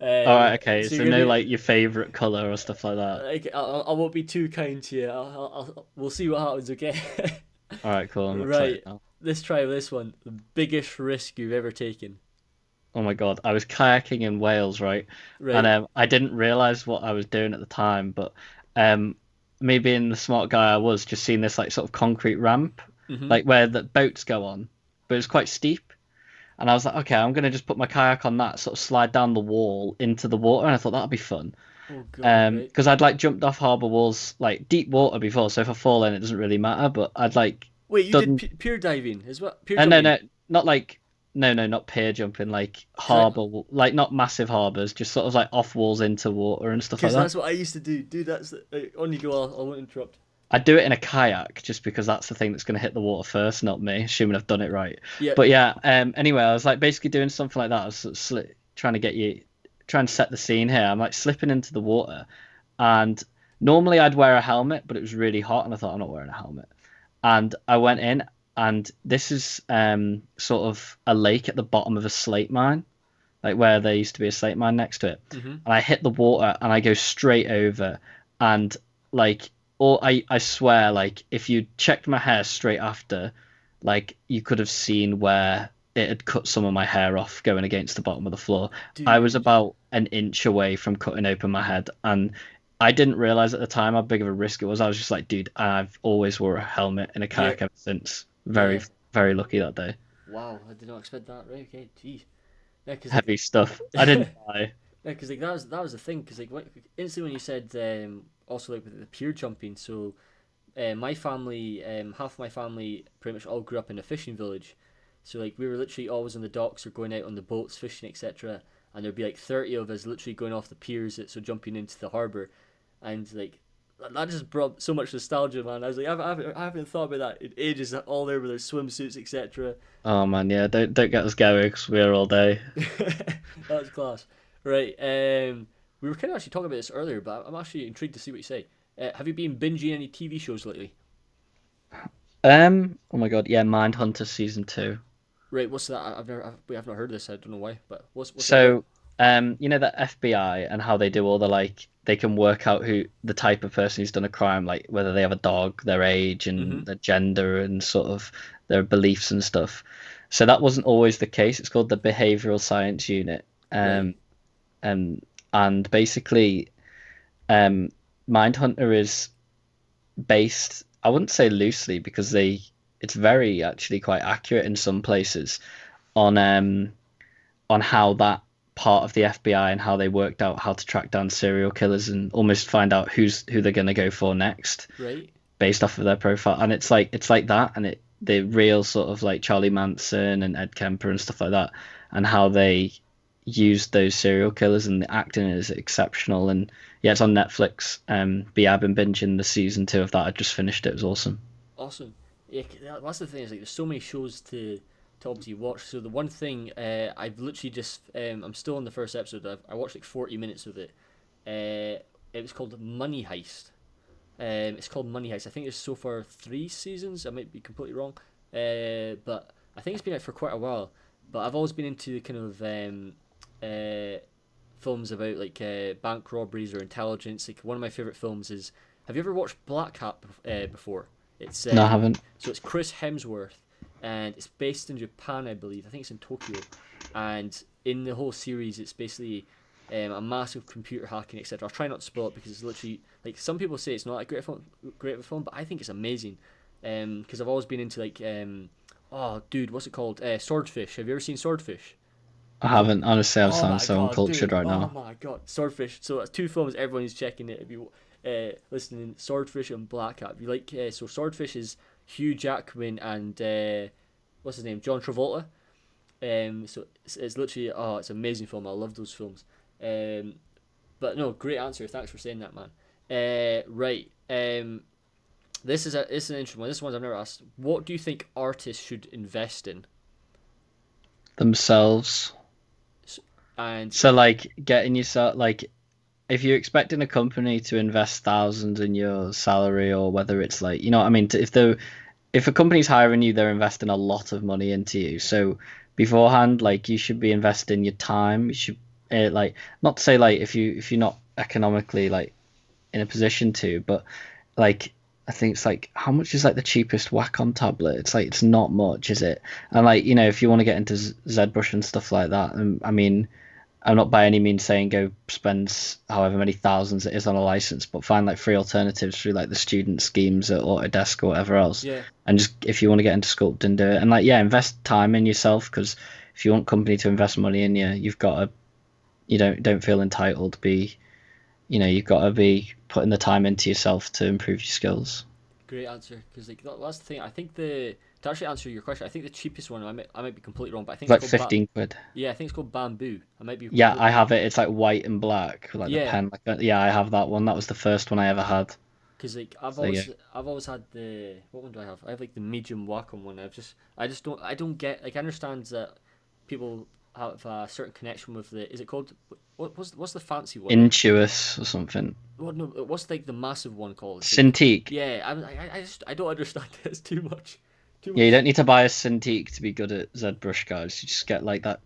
All right, okay. So So you're no, gonna like your favorite color or stuff like that. like I won't be too kind to you. We'll see what happens. Okay. All right, cool. I'm excited Right. now. Let's try this one. The biggest risk you've ever taken. Oh my God, I was kayaking in Wales, right? And Right. I didn't realize what I was doing at the time, but um, me being the smart guy I was, just seeing this like sort of concrete ramp, Mhm. like where the boats go on, but it's quite steep. And I was like, okay, I'm gonna just put my kayak on that, sort of slide down the wall into the water, and I thought that'd be fun. Oh God. Right. Because I'd like jumped off harbour walls, like deep water before, so if I fall in, it doesn't really matter. But I'd like Wait, you did done, pier diving as well? Pier no, jumping? no, not like, no, not pier jumping, like Cause harbour, like not massive harbours, just sort of like off walls into water and stuff like cause that. that's what I used to do. Dude, that's on you go. I won't interrupt. I'd do it in a kayak just because that's the thing that's going to hit the water first, not me, assuming I've done it right. Yeah. But yeah, anyway, I was like basically doing something like that. I was sort of trying to try and set the scene here. I'm like slipping into the water, and normally I'd wear a helmet, but it was really hot, and I thought I'm not wearing a helmet. And I went in, and this is sort of a lake at the bottom of a slate mine, like where there used to be a slate mine next to it. Mhm. And I hit the water, and I go straight over, and like, or I swear, like if you checked my hair straight after, like you could have seen where it had cut some of my hair off going against the bottom of the floor. I was Dude. about an inch away from cutting open my head, and I didn't realize at the time how big of a risk it was. I was just like, dude, I've always wore a helmet in a Yeah. kayak ever since. Very, Yeah. very lucky that day. Wow. I did not expect that. Right. Okay. Jeez. Yeah. Cause like. Heavy stuff. I didn't die. Yeah, because like that was the thing. Because like instantly when you said also like with the pier jumping, so my family, half my family, pretty much all grew up in a fishing village. So like we were literally always on the docks or going out on the boats fishing, etc. And there'd be like 30 of us literally going off the piers, so jumping into the harbour, and like that just brought so much nostalgia, man. I was like, I haven't thought about that in ages. All there with their swimsuits, etc. Oh man, yeah, don't get us going because we're all day. That was class. Right. We were kind of actually talking about this earlier, but I'm actually intrigued to see what you say. Have you been binging any TV shows lately? Oh my God, yeah, Mindhunter season 2. Right. What's that? I've not heard of this. I don't know why. But what's it about? So, the FBI and how they do all the like, they can work out who the type of person who's done a crime, like whether they have a dog, their age, Mm-hmm. and their gender, and sort of their beliefs and stuff. So that wasn't always the case. It's called the Behavioral Science Unit. Right. Um, and basically, um, Mindhunter is based, I wouldn't say loosely because it's very actually quite accurate in some places on how that part of the FBI and how they worked out how to track down serial killers and almost find out who they're going to go for next Right. based off of their profile, and it's like that, and the real sort of like Charlie Manson and Ed Kemper and stuff like that, and how they used those serial killers, and the acting is exceptional. And yeah, it's on Netflix. But yeah, I've been binging the season 2 of that. I just finished it. It was awesome. Awesome. Yeah, that's the thing, is like there's so many shows to obviously watch. So the one thing, I've literally just I'm still on the first episode. I watched like 40 minutes of it. It was called Money Heist. It's called Money Heist. I think it's so far 3 seasons. I might be completely wrong, but I think it's been out for quite a while. But I've always been into kind of films about like bank robberies or intelligence. Like one of my favorite films is. Have you ever watched Black Hat before? It's No, I haven't. So it's Chris Hemsworth, and it's based in Japan, I believe. I think it's in Tokyo, and in the whole series, it's basically a massive computer hacking, etc. I'll try not to spoil it because it's literally like some people say it's not a great of a film, but I think it's amazing. Because I've always been into like oh dude, what's it called? Swordfish. Have you ever seen Swordfish? I haven't. Honestly, I Oh sound my so god, uncultured dude! right now. Oh my god, Swordfish. So that's 2 films. Everyone's checking it. If you listening, Swordfish and Black Hat. If you like, so Swordfish is Hugh Jackman and what's his name, John Travolta. So it's literally it's an amazing film. I love those films. But no, great answer. Thanks for saying that, man. Right. This is an interesting one. This one's I've never asked. What do you think artists should invest in? Themselves. And So like getting yourself like if you're expecting a company to invest thousands in your salary, or whether it's like, you know what I mean, if a company's hiring you, they're investing a lot of money into you. So beforehand, like you should be investing your time. You should like, not to say like if you're not economically like in a position to, but like I think it's like, how much is like the cheapest Wacom tablet? It's like, it's not much, is it? And like, you know, if you want to get into ZBrush and stuff like that, I mean, I'm not by any means saying go spend however many thousands it is on a license, but find like free alternatives through like the student schemes at Autodesk or whatever else. yeah, And just, if you want to get into sculpting, do it. And like, yeah, invest time in yourself, because if you want company to invest money in you, you've got to, you don't feel entitled to be, you know, you've got to be putting the time into yourself to improve your skills. great answer. Because like that's the thing. I think to actually answer your question, I think the cheapest one, I might be completely wrong, but I think It's like it's called 15 quid. yeah, I think it's called Bamboo. I might be Yeah, completely I have it. It's like white and black, like the yeah. pen. Like yeah, I have that one. That was the first one I ever had. Because like So yeah, I've always had the what one do I have? I have like the medium Wacom one. I just don't get, like, I understand that people have a certain connection with the, is it called, what's the fancy one? Intuos or something. What, no, what's like the massive one called? It's like, Cintiq. yeah, I don't understand it. It's too much. Too Yeah, you much. don't need to buy a Cintiq to be good at ZBrush, guys. You just get like that.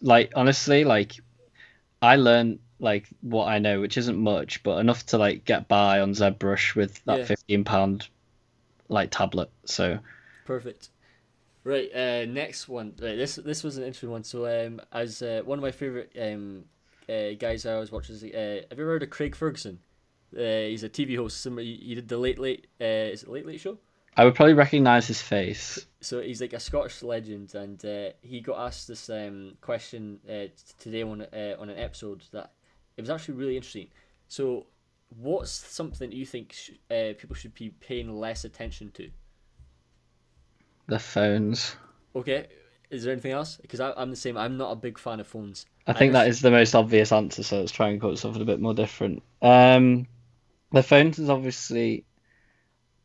Like honestly, like I learned like what I know, which isn't much, but enough to like get by on ZBrush with that Yeah, £15 like tablet. So perfect. Right, next one. Right, this was an interesting one. So, as one of my favorite guys I always watch is, have you ever heard of Craig Ferguson? He's a TV host. He did the Late is it Late Show? I would probably recognize his face. So he's like a Scottish legend, and he got asked this question today on an episode that it was actually really interesting. So, what's something you think people should be paying less attention to? The phones. Okay, is there anything else? Because I'm the same. I'm not a big fan of phones. I I think that just is the most obvious answer, so let's try and put something a bit more different. The phones is obviously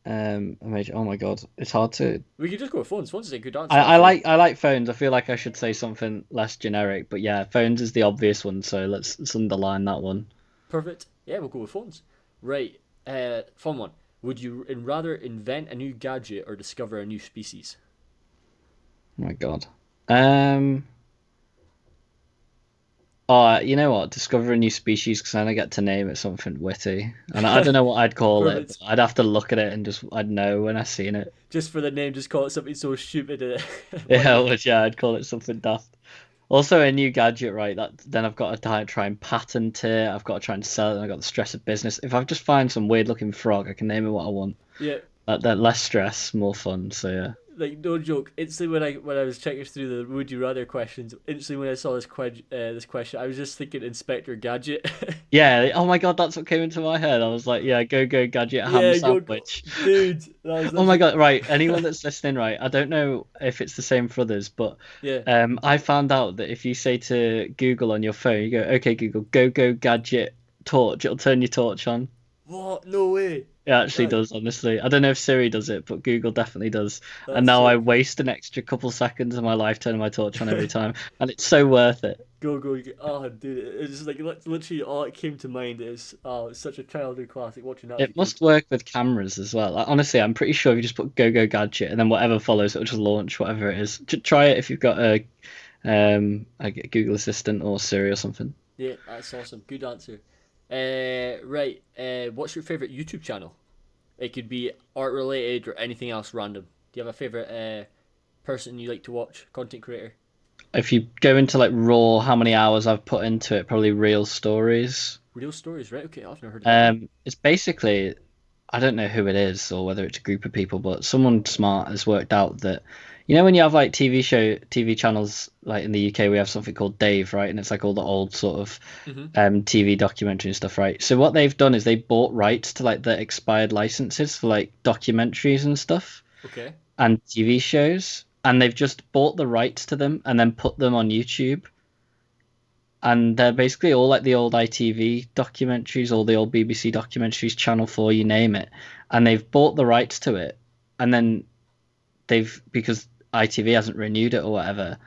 a major. Oh my god, it's hard to. we could just go with phones. Phones is a good answer, I actually. like phones. I feel like I should say something less generic, but yeah, phones is the obvious one, so let's underline that one. Perfect. Yeah, we'll go with phones. Right. Fun one. Would you rather invent a new gadget or discover a new species? Oh my god. Um. Oh, you know what? Discover a new species, because then I get to name it something witty, and I don't know what I'd call it. Perfect. But I'd have to look at it and just I'd know when I seen it. Just for the name, just call it something so stupid. Yeah, Whatever. which yeah, I'd call it something daft. Also, a new gadget, right? That then I've got to try and patent it. I've got to try and sell it. And I've got the stress of business. If I just find some weird looking frog, I can name it what I want. Yeah. That less stress, more fun. So yeah. like no joke. Instantly when I was checking through the Would You Rather questions, instantly when I saw this question, I was just thinking Inspector Gadget. Yeah. Oh my God, that's what came into my head. I was like, yeah, go gadget ham Yeah, go, sandwich. dude. That was Oh my literally God, right. Anyone that's listening, right? I don't know if it's the same for others, but yeah. I found out that if you say to Google on your phone, you go, okay, Google, go gadget torch, it'll turn your torch on. What? No way. It actually That does, honestly. I don't know if Siri does it, but Google definitely does. And that's now I sick. waste an extra couple seconds of my life turning my torch on every time, and it's so worth it. Go. Oh, dude, it's just like literally all it came to mind is it's such a childhood classic. Watching that as a It kid. must work with cameras as well. Like, honestly, I'm pretty sure if you just put go gadget and then whatever follows, it'll just launch whatever it is. Try it if you've got a Google Assistant or Siri or something. Yeah, that's awesome. Good answer. Right. What's your favorite YouTube channel? It could be art related or anything else random. Do you have a favorite person you like to watch? Content creator? If you go into like raw, how many hours I've put into it, probably real stories. Real stories, right? Okay, I've never heard of that one. It's basically, I don't know who it is or whether it's a group of people, but someone smart has worked out that, when you have like TV channels, like in the UK, we have something called Dave, right? And it's like all the old sort of Mm-hmm. TV documentary and stuff, right? So what they've done is they bought rights to like the expired licenses for like documentaries and stuff Okay. and TV shows, and they've just bought the rights to them and then put them on YouTube. And they're basically all like the old ITV documentaries, all the old BBC documentaries, Channel 4, you name it. And they've bought the rights to it. And then because ITV hasn't renewed it or whatever,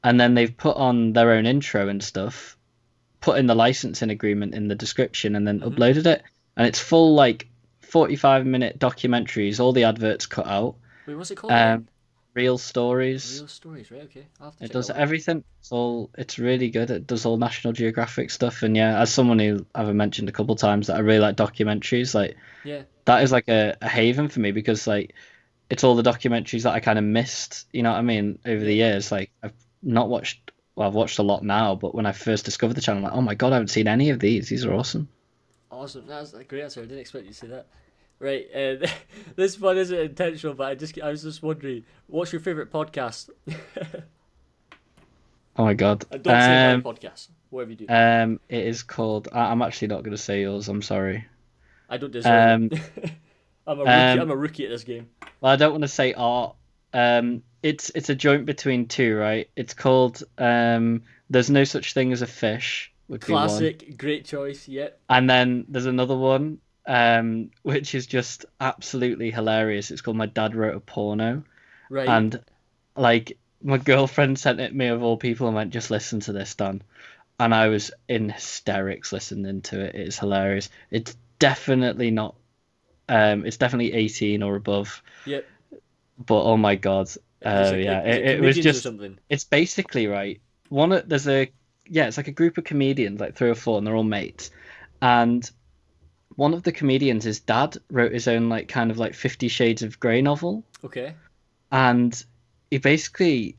and then they've put on their own intro and stuff, put in the licensing agreement in the description, and then Mm-hmm. uploaded it. And it's full, like, 45-minute documentaries, all the adverts cut out. Wait, what's it called again? Um, Real stories. Real stories, right? Okay, I'll have to It check that does one out. everything. It's really good. It does all National Geographic stuff. And yeah, as someone who I've mentioned a couple times that I really like documentaries, like Yeah. that is like a haven for me because like it's all the documentaries that I kind of missed, you know what I mean, over the Yeah. years. Like I've not watched, well, I've watched a lot now, but when I first discovered the channel, I'm like, oh my God, I haven't seen any of these. These are awesome. Awesome. That's a great answer. I didn't expect you to say that. Right. This one isn't intentional, but I was just wondering, what's your favorite podcast? Oh my God. And don't say my podcast. Whatever you do. It is called, I'm actually not going to say yours. I'm sorry. I don't deserve Um, it. I'm a rookie. I'm um, a rookie at this game. Well, I don't want to say art. It's a joint between two, right? It's called There's No Such Thing as a Fish would be one, Classic. Great choice. Yep. and then there's another one which is just absolutely hilarious. It's called My Dad Wrote a Porno, Right. and like my girlfriend sent it me of all people and went, just listen to this, Dan, and I was in hysterics listening to it. It's hilarious. It's definitely 18 or above. Yep. But oh my God, yeah, Is it it was comedians or just. something? It's basically right. There's a yeah, it's like a group of comedians, like three or four, and they're all mates. And one of the comedians, his dad, wrote his own like kind of like 50 Shades of Grey novel, Okay. and he basically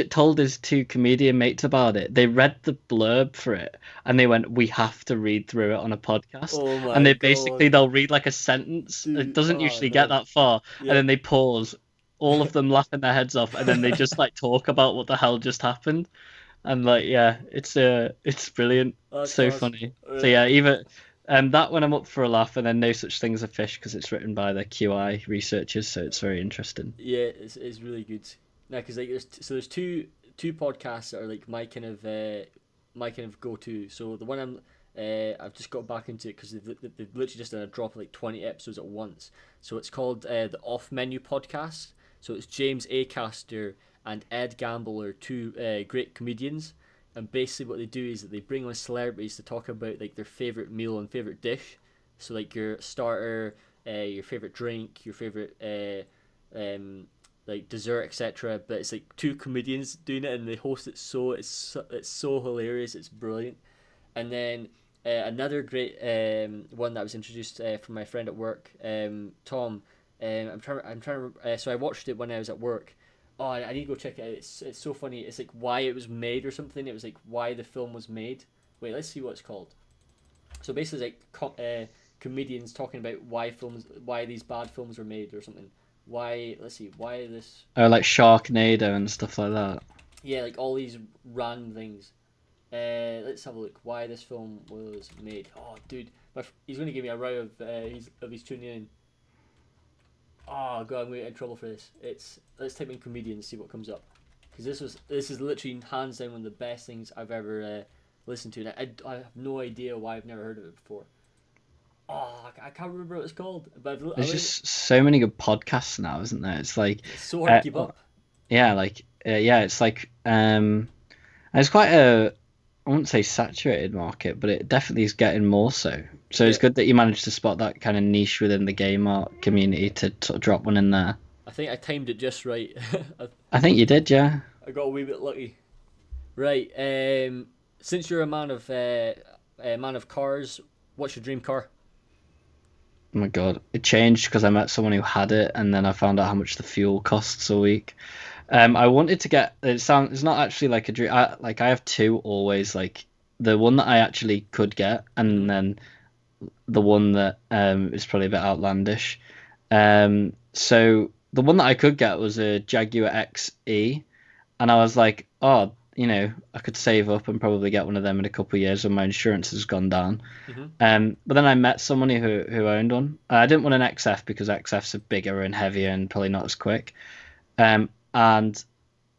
told his two comedian mates about it. They read the blurb for it, and they went, "We have to read through it on a podcast." Oh And my they'll god. read like a sentence. It Dude. doesn't Oh usually get no. that far, and Yep. then they pause, all of them laughing their heads off, and then they just like talk about what the hell just happened. And like, yeah, it's brilliant, That's so class. funny. So Right. yeah, even that one I'm up for a laugh, and then No Such Thing as a Fish because it's written by the QI researchers, so it's very interesting. Yeah, it's really good. Now, because like there's two podcasts that are like my kind of go to. So the one I've just got back into it because they've literally just done a drop of like 20 episodes at once. So it's called the Off Menu Podcast. So it's James Acaster and Ed Gamble are two great comedians, and basically what they do is that they bring on celebrities to talk about like their favorite meal and favorite dish. So like your starter, your favorite drink, your favorite like dessert, etc. But it's like two comedians doing it, and they host it. It's so hilarious. It's brilliant. And then another great one that was introduced from my friend at work, Tom. I'm trying to. So I watched it when I was at work. Oh, I need to go check it out. It's so funny. It's like why it was made or something. It was like why the film was made. Wait, let's see what it's called. So basically, it's like comedians talking about why these bad films were made or something. why? Let's see. Why this? Oh, like Sharknado and stuff like that. Yeah, like all these random things. Let's have a look. Why this film was made? Oh, dude, he's gonna give me a row of he's tuning in. Oh god, I'm gonna get in trouble for this. Let's type in comedian and see what comes up, because this is literally hands down one of the best things I've ever listened to. And I have no idea why I've never heard of it before. Oh, I can't remember what it's called. But There's just so many good podcasts now, isn't there? It's like it's so hard to keep up. Yeah, it's like it's quite a, I wouldn't say saturated market, but it definitely is getting more so. So it's good that you managed to spot that kind of niche within the game art community to sort of drop one in there. I think I timed it just right. I think you did, yeah. I got a wee bit lucky. Right. Since you're a man of cars, what's your dream car? Oh my god, it changed because I met someone who had it, and then I found out how much the fuel costs a week. I wanted to get. It's not actually like a dream. I have two always, like the one that I actually could get, and then the one that is probably a bit outlandish. So the one that I could get was a Jaguar XE, and I was like, oh, I could save up and probably get one of them in a couple of years when my insurance has gone down. But then I met someone who owned one. I didn't want an XF because XFs are bigger and heavier and probably not as quick. And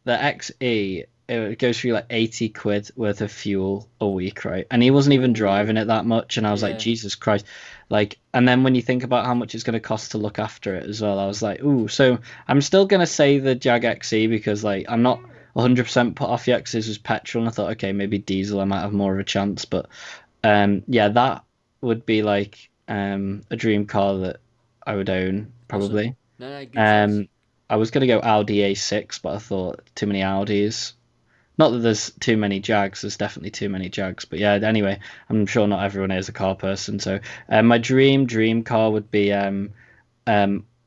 the XE, it goes through like 80 quid worth of fuel a week, right? And he wasn't even driving it that much, and I was like, Jesus Christ. Like, and then when you think about how much it's going to cost to look after it as well, I was like, ooh. So I'm still going to say the Jag XE because like I'm not 100% put off yet because this was petrol, and I thought, okay, maybe diesel I might have more of a chance. But yeah, that would be like a dream car that I would own probably. Awesome. No, I was going to go Audi A6, but I thought too many Audis. Not that there's too many Jags, there's definitely too many Jags. But yeah, anyway, I'm sure not everyone is a car person. So my dream car would be a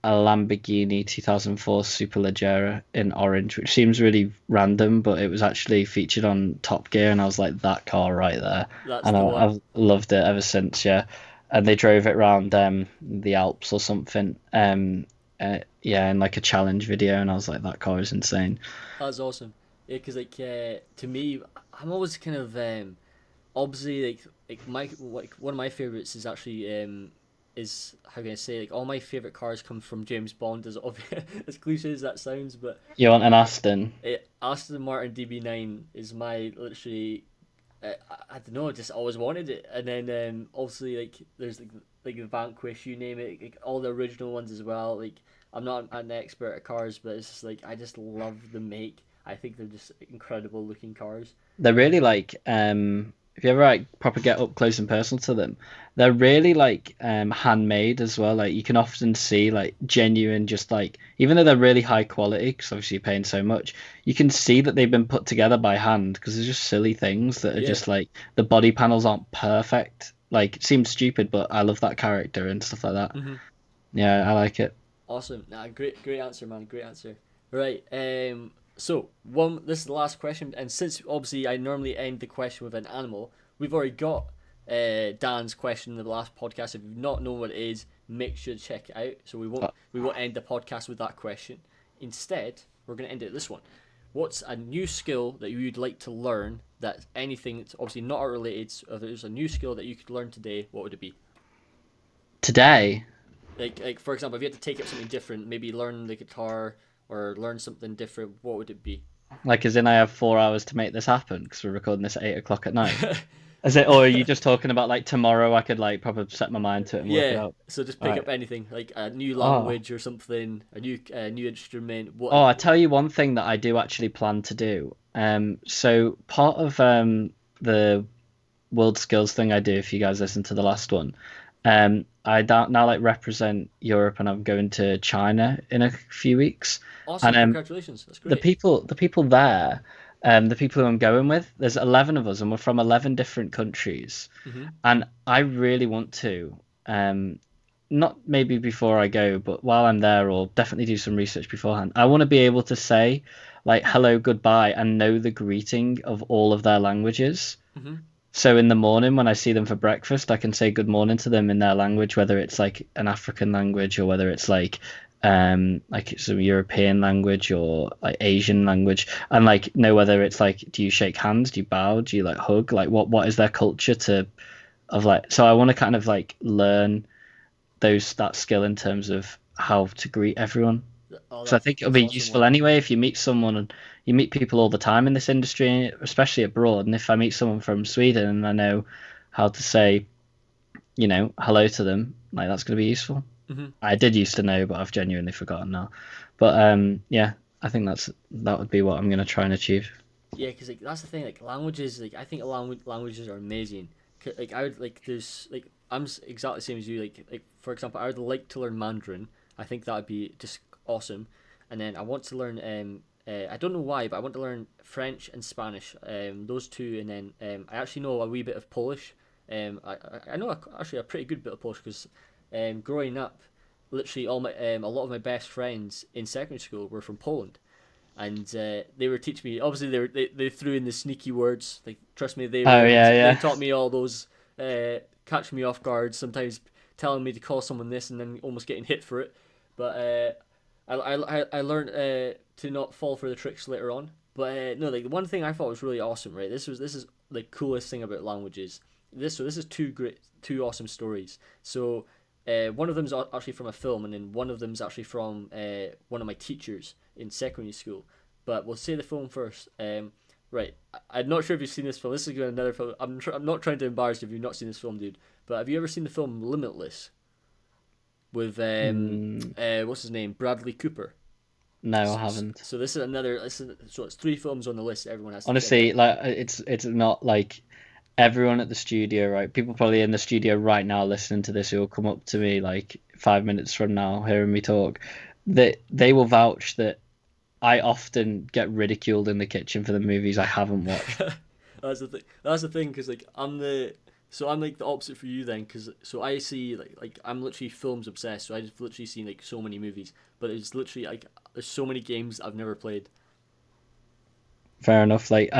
Lamborghini 2004 Superleggera in orange, which seems really random, but it was actually featured on Top Gear, and I was like, that car right there. And I've loved it ever since, yeah. And they drove it around the Alps or something. In like a challenge video, and I was like, that car is insane. That's awesome. Yeah, because like to me, I'm always kind of obviously like one of my favorites is actually is, how can I say, like all my favorite cars come from James Bond, as as cliche as that sounds, but you want an Aston? Aston Martin DB9 is my literally. I don't know, I just always wanted it, and then obviously like there's like the Vanquish, you name it, like all the original ones as well. Like I'm not an expert at cars, but it's just like I just love the make. I think they're just incredible looking cars. They're really like if you ever like proper get up close and personal to them, they're really like handmade as well. Like you can often see like genuine, just like, even though they're really high quality because obviously you're paying so much, you can see that they've been put together by hand because there's just silly things that are just like the body panels aren't perfect. Like it seems stupid, but I love that character and stuff like that. Yeah, I like it. Awesome. Nah, great answer, man. Great answer. Right. So this is the last question, and since obviously I normally end the question with an animal, we've already got Dan's question in the last podcast. If you've not known what it is, make sure to check it out. So we won't end the podcast with that question. Instead, we're going to end it with this one. What's a new skill that you'd like to learn? That's anything that's obviously not art related. So if there's a new skill that you could learn today, what would it be? Today? Like for example, if you had to take up something different, maybe learn the guitar or learn something different, what would it be? Like, as in I have 4 hours to make this happen because we're recording this at 8 o'clock at night. Is it, or are you just talking about like tomorrow I could like probably set my mind to it and work it out? So just pick up anything, like a new language or something, a new instrument. I tell you one thing that I do actually plan to do. So part of the Worldskills thing I do, if you guys listen to the last one, I now like represent Europe, and I'm going to China in a few weeks. Awesome! And, congratulations, that's great. The people there, the people who I'm going with, there's 11 of us, and we're from 11 different countries. And I really want to, not maybe before I go, but while I'm there, or definitely do some research beforehand. I want to be able to say like hello, goodbye, and know the greeting of all of their languages. So in the morning when I see them for breakfast, I can say good morning to them in their language, whether it's like an African language or whether it's like like some European language or like Asian language, and like know whether it's like, do you shake hands, do you bow, do you like hug, like what is their culture to of like. So I want to kind of like learn that skill in terms of how to greet everyone. Oh, So I think it'll that's be awesome useful one. anyway if you meet someone, and you meet people all the time in this industry, especially abroad. And if I meet someone from Sweden and I know how to say, hello to them, like that's going to be useful. Hmm. I did used to know, but I've genuinely forgotten now. But yeah, I think that would be what I'm going to try and achieve. Yeah, because like that's the thing. Like languages, like I think languages are amazing. Like I would like there's like exactly the same as you. Like for example, I would like to learn Mandarin. I think that would be just awesome. And then I want to learn I don't know why, but I want to learn French and Spanish. Those two, and then I actually know a wee bit of Polish. I know actually a pretty good bit of Polish because growing up, literally all my a lot of my best friends in secondary school were from Poland, and they were teaching me. Obviously, they threw in the sneaky words. Like trust me, Oh yeah, they yeah. taught me all those catching me off guard. Sometimes telling me to call someone this and then almost getting hit for it. But I learned to not fall for the tricks later on. But no, like the one thing I thought was really awesome, right? This is the coolest thing about languages. This is two awesome stories. So one of them's actually from a film, and then one of them's actually from one of my teachers in secondary school. But we'll say the film first. Right, I'm not sure if you've seen this film. This is going another film. I'm not trying to embarrass you if you've not seen this film, dude. But have you ever seen the film Limitless with Mm, what's his name, Bradley Cooper? no, I haven't. So this is another. So it's three films on the list that everyone has to check Honestly, out. like it's not like everyone at the studio, right? People probably in the studio right now listening to this who will come up to me like 5 minutes from now, hearing me talk, that they will vouch that I often get ridiculed in the kitchen for the movies I haven't watched. That's the thing. That's the thing, because like I'm like the opposite for you then, because so I see like I'm literally films obsessed, so I just literally seen like so many movies, but it's literally like there's so many games I've never played. Fair enough. Like,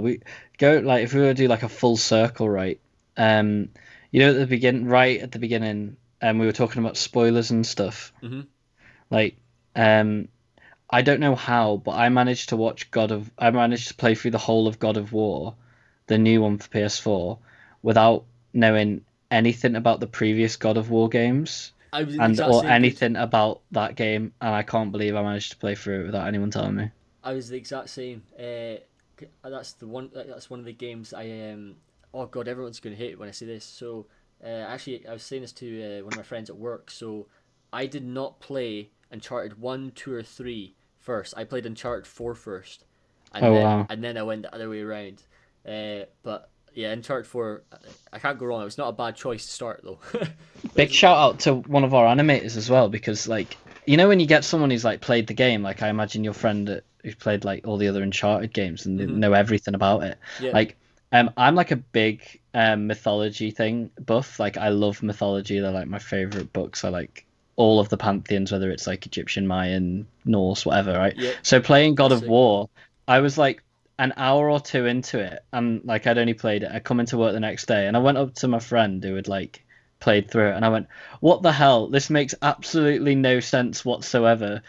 we go like if we were to do like a full circle, right? Um, at the right at the beginning, we were talking about spoilers and stuff. Hmm. Like, um, I don't know how, but I managed to play through the whole of God of War, the new one for PS4, without knowing anything about the previous God of War games I was in the and exact or same dude. anything about that game, and I can't believe I managed to play through it without anyone telling me. I was the exact same. That's the one. That's one of the games I. Oh God, everyone's gonna hate it when I say this. So, actually, I was saying this to one of my friends at work. So, I did not play Uncharted 1, 2, or 3 first. I played Uncharted 4 first, and Oh then wow. and then I went the other way around. But yeah, Uncharted 4. I can't go wrong. It was not a bad choice to start though. Big shout out to one of our animators as well, because like when you get someone who's like played the game, like I imagine your friend who's played like all the other Uncharted games and they Hmm. know everything about it. Yeah. Like I'm like a big mythology thing buff. Like I love mythology. They're like my favorite books. I like all of the pantheons, whether it's like Egyptian, Mayan, Norse, whatever, right? Yeah. So playing God That's of sick. War, I was like an hour or two into it, and like I'd only played it. I come into work the next day, and I went up to my friend who had like played through it, and I went, "What the hell? This makes absolutely no sense whatsoever.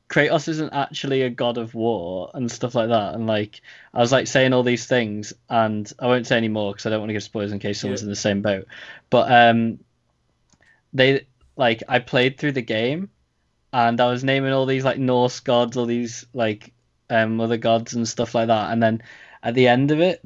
Kratos isn't actually a god of war and stuff like that." And like I was like saying all these things, and I won't say any more because I don't want to give spoilers in case Yeah. someone's in the same boat. But they like I played through the game, and I was naming all these like Norse gods, all these like other gods and stuff like that. And then at the end of it,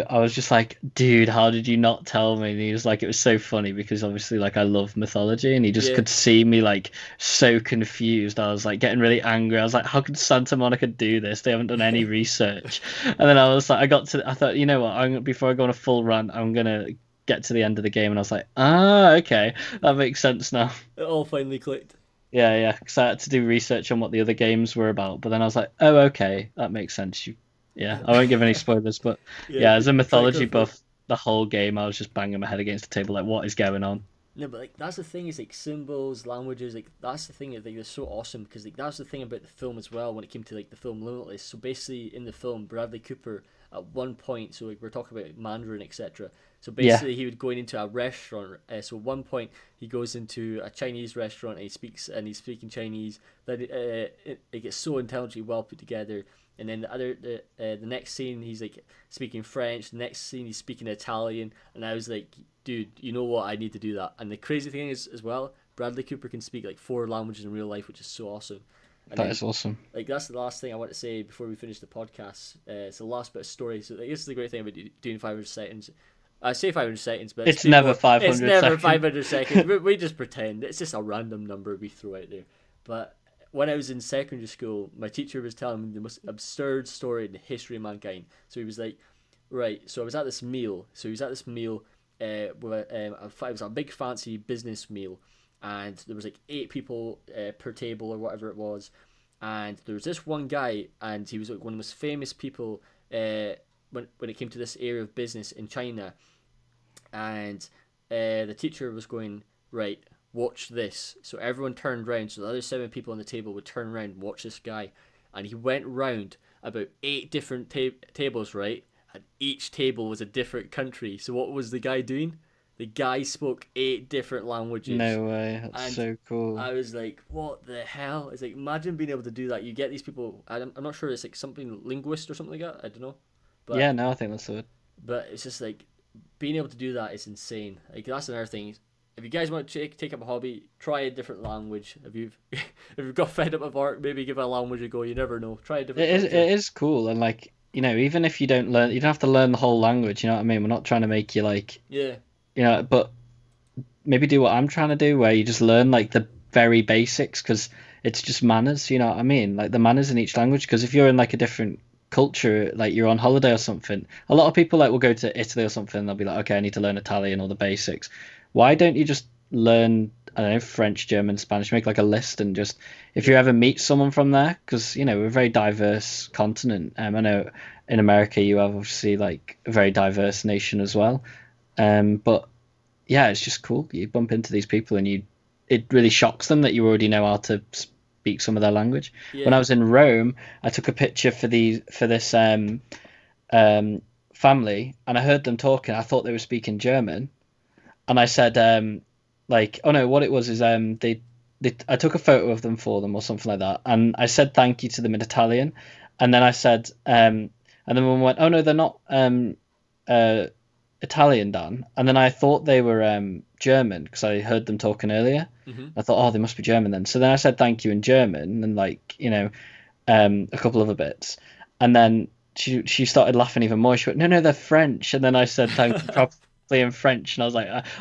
I was just like, dude, how did you not tell me? And he was like, it was so funny because obviously like I love mythology, and he just Yeah. could see me like so confused. I was like getting really angry. I was like, how could Santa Monica do this? They haven't done any research. And then I was like, I thought, you know what? Before I go on a full rant, I'm gonna get to the end of the game, and I was like, okay, that makes sense now. It all finally clicked. Yeah, yeah, because I had to do research on what the other games were about, but then I was like, oh, okay, that makes sense. Yeah, I won't give any spoilers, but Yeah. yeah, as a Try and go mythology for it. buff, the whole game I was just banging my head against the table, like, what is going on? No, but like that's the thing is like symbols, languages, like that's the thing. I think is so awesome because like that's the thing about the film as well when it came to like the film Limitless. So basically, in the film, Bradley Cooper at one point, so like we're talking about Mandarin, etc. So Yeah, basically, he would go into a restaurant. So at one point, he goes into a Chinese restaurant and he's speaking Chinese. Then it gets so intelligently well put together. And then the next scene he's like speaking French. The next scene he's speaking Italian. And I was like, dude, you know what? I need to do that. And the crazy thing is as well, Bradley Cooper can speak like 4 languages in real life, which is so awesome. And that is awesome. like that's the last thing I want to say before we finish the podcast. It's the last bit of story. So like, this is the great thing about doing 500 seconds. I say 500 seconds, but It's never more, 500 It's never seconds. 500 seconds. we just pretend. It's just a random number we throw out there. But when I was in secondary school, my teacher was telling me the most absurd story in the history of mankind. So he was like, right, so I was at this meal. So he was at this meal with it was a big fancy business meal. And there was like 8 people per table or whatever it was. And there was this one guy, and he was like one of the most famous people when it came to this area of business in China. And the teacher was going, right, watch this. So everyone turned round. So the other 7 people on the table would turn around and watch this guy. And he went round about 8 different tables, right? And each table was a different country. So what was the guy doing? The guy spoke 8 different languages. No way. That's And so cool. I was like, what the hell? It's like, imagine being able to do that. You get these people, I'm not sure, it's like something linguist or something like that. I don't know. But, Yeah, no, I think that's the word. But it's just like, being able to do that is insane. Like, that's another thing. If you guys want to take up a hobby, try a different language. If you've got fed up with art, maybe give a language a go. You never know. Try a different It culture. is cool, and like, you know, even if you don't learn, you don't have to learn the whole language. You know what I mean? We're not trying to make you like, Yeah. you know, but maybe do what I'm trying to do, where you just learn like the very basics, because it's just manners. You know what I mean? Like the manners in each language. Because if you're in like a different culture, like you're on holiday or something, a lot of people like will go to Italy or something, and they'll be like, okay, I need to learn Italian or the basics. Why don't you just learn, I don't know, French, German, Spanish, make like a list, and just, if you ever meet someone from there, because, you know, we're a very diverse continent. I know in America you have obviously like a very diverse nation as well. But yeah, it's just cool. You bump into these people and it really shocks them that you already know how to speak some of their language. Yeah. When I was in Rome, I took a picture for this family, and I heard them talking. I thought they were speaking German, and I said, like, oh no, what it was is I took a photo of them for them or something like that, and I said thank you to them in Italian, and then I said, and then one went, oh no, they're not Italian, Dan. And then I thought they were German, because I heard them talking earlier. Mm-hmm. I thought, oh, they must be German then. So then I said thank you in German, and like, you know, a couple other bits, and then she started laughing even more. She went, no, they're French. And then I said thank you properly in French, and I was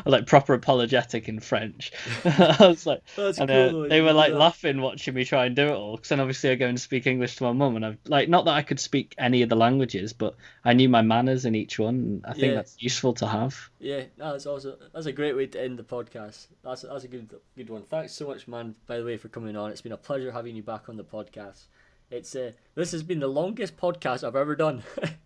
like proper apologetic in French. I was like, That's and cool, though, they you were do like that. laughing watching me try and do it all, because then obviously I go and speak English to my mum, and I've like, not that I could speak any of the languages, but I knew my manners in each one, and I think Yeah. that's useful to have. Yeah, that's a great way to end the podcast. That's a good one. Thanks so much, man. By the way, for coming on. It's been a pleasure having you back on the podcast. It's this has been the longest podcast I've ever done.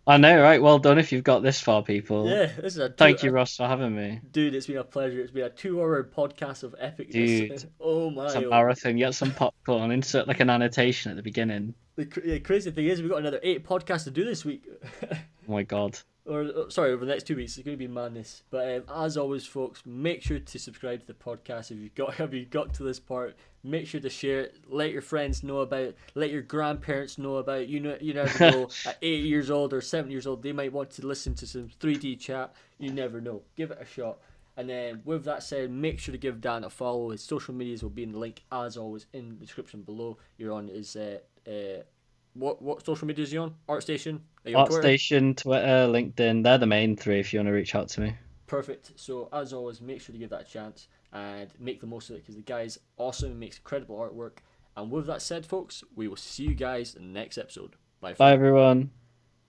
I know, right? Well done if you've got this far, people. Yeah, this is Thank you, Ross, for having me. dude. It's been a pleasure. It's been a 2-hour podcast of epicness. Dude, Oh my! it's a marathon. Get some popcorn. Insert like an annotation at the beginning. The crazy thing is, we've got another 8 podcasts to do this week. Oh my god. Or sorry, over the next 2 weeks. It's going to be madness. But as always, folks, make sure to subscribe to the podcast. If you got to this part, make sure to share it. Let your friends know about it. Let your grandparents know about it. You never know. At 8 years old or 7 years old, they might want to listen to some 3D chat. You never know. Give it a shot. And then with that said, make sure to give Dan a follow. His social medias will be in the link as always in the description below. You're on his what social media is he on? ArtStation? Are you on Twitter? ArtStation, Twitter, LinkedIn, they're the main 3 if you want to reach out to me. Perfect. So as always, make sure to give that a chance and make the most of it, because the guy's awesome and makes incredible artwork. And with that said, folks, we will see you guys in the next episode. Bye. Bye, everyone.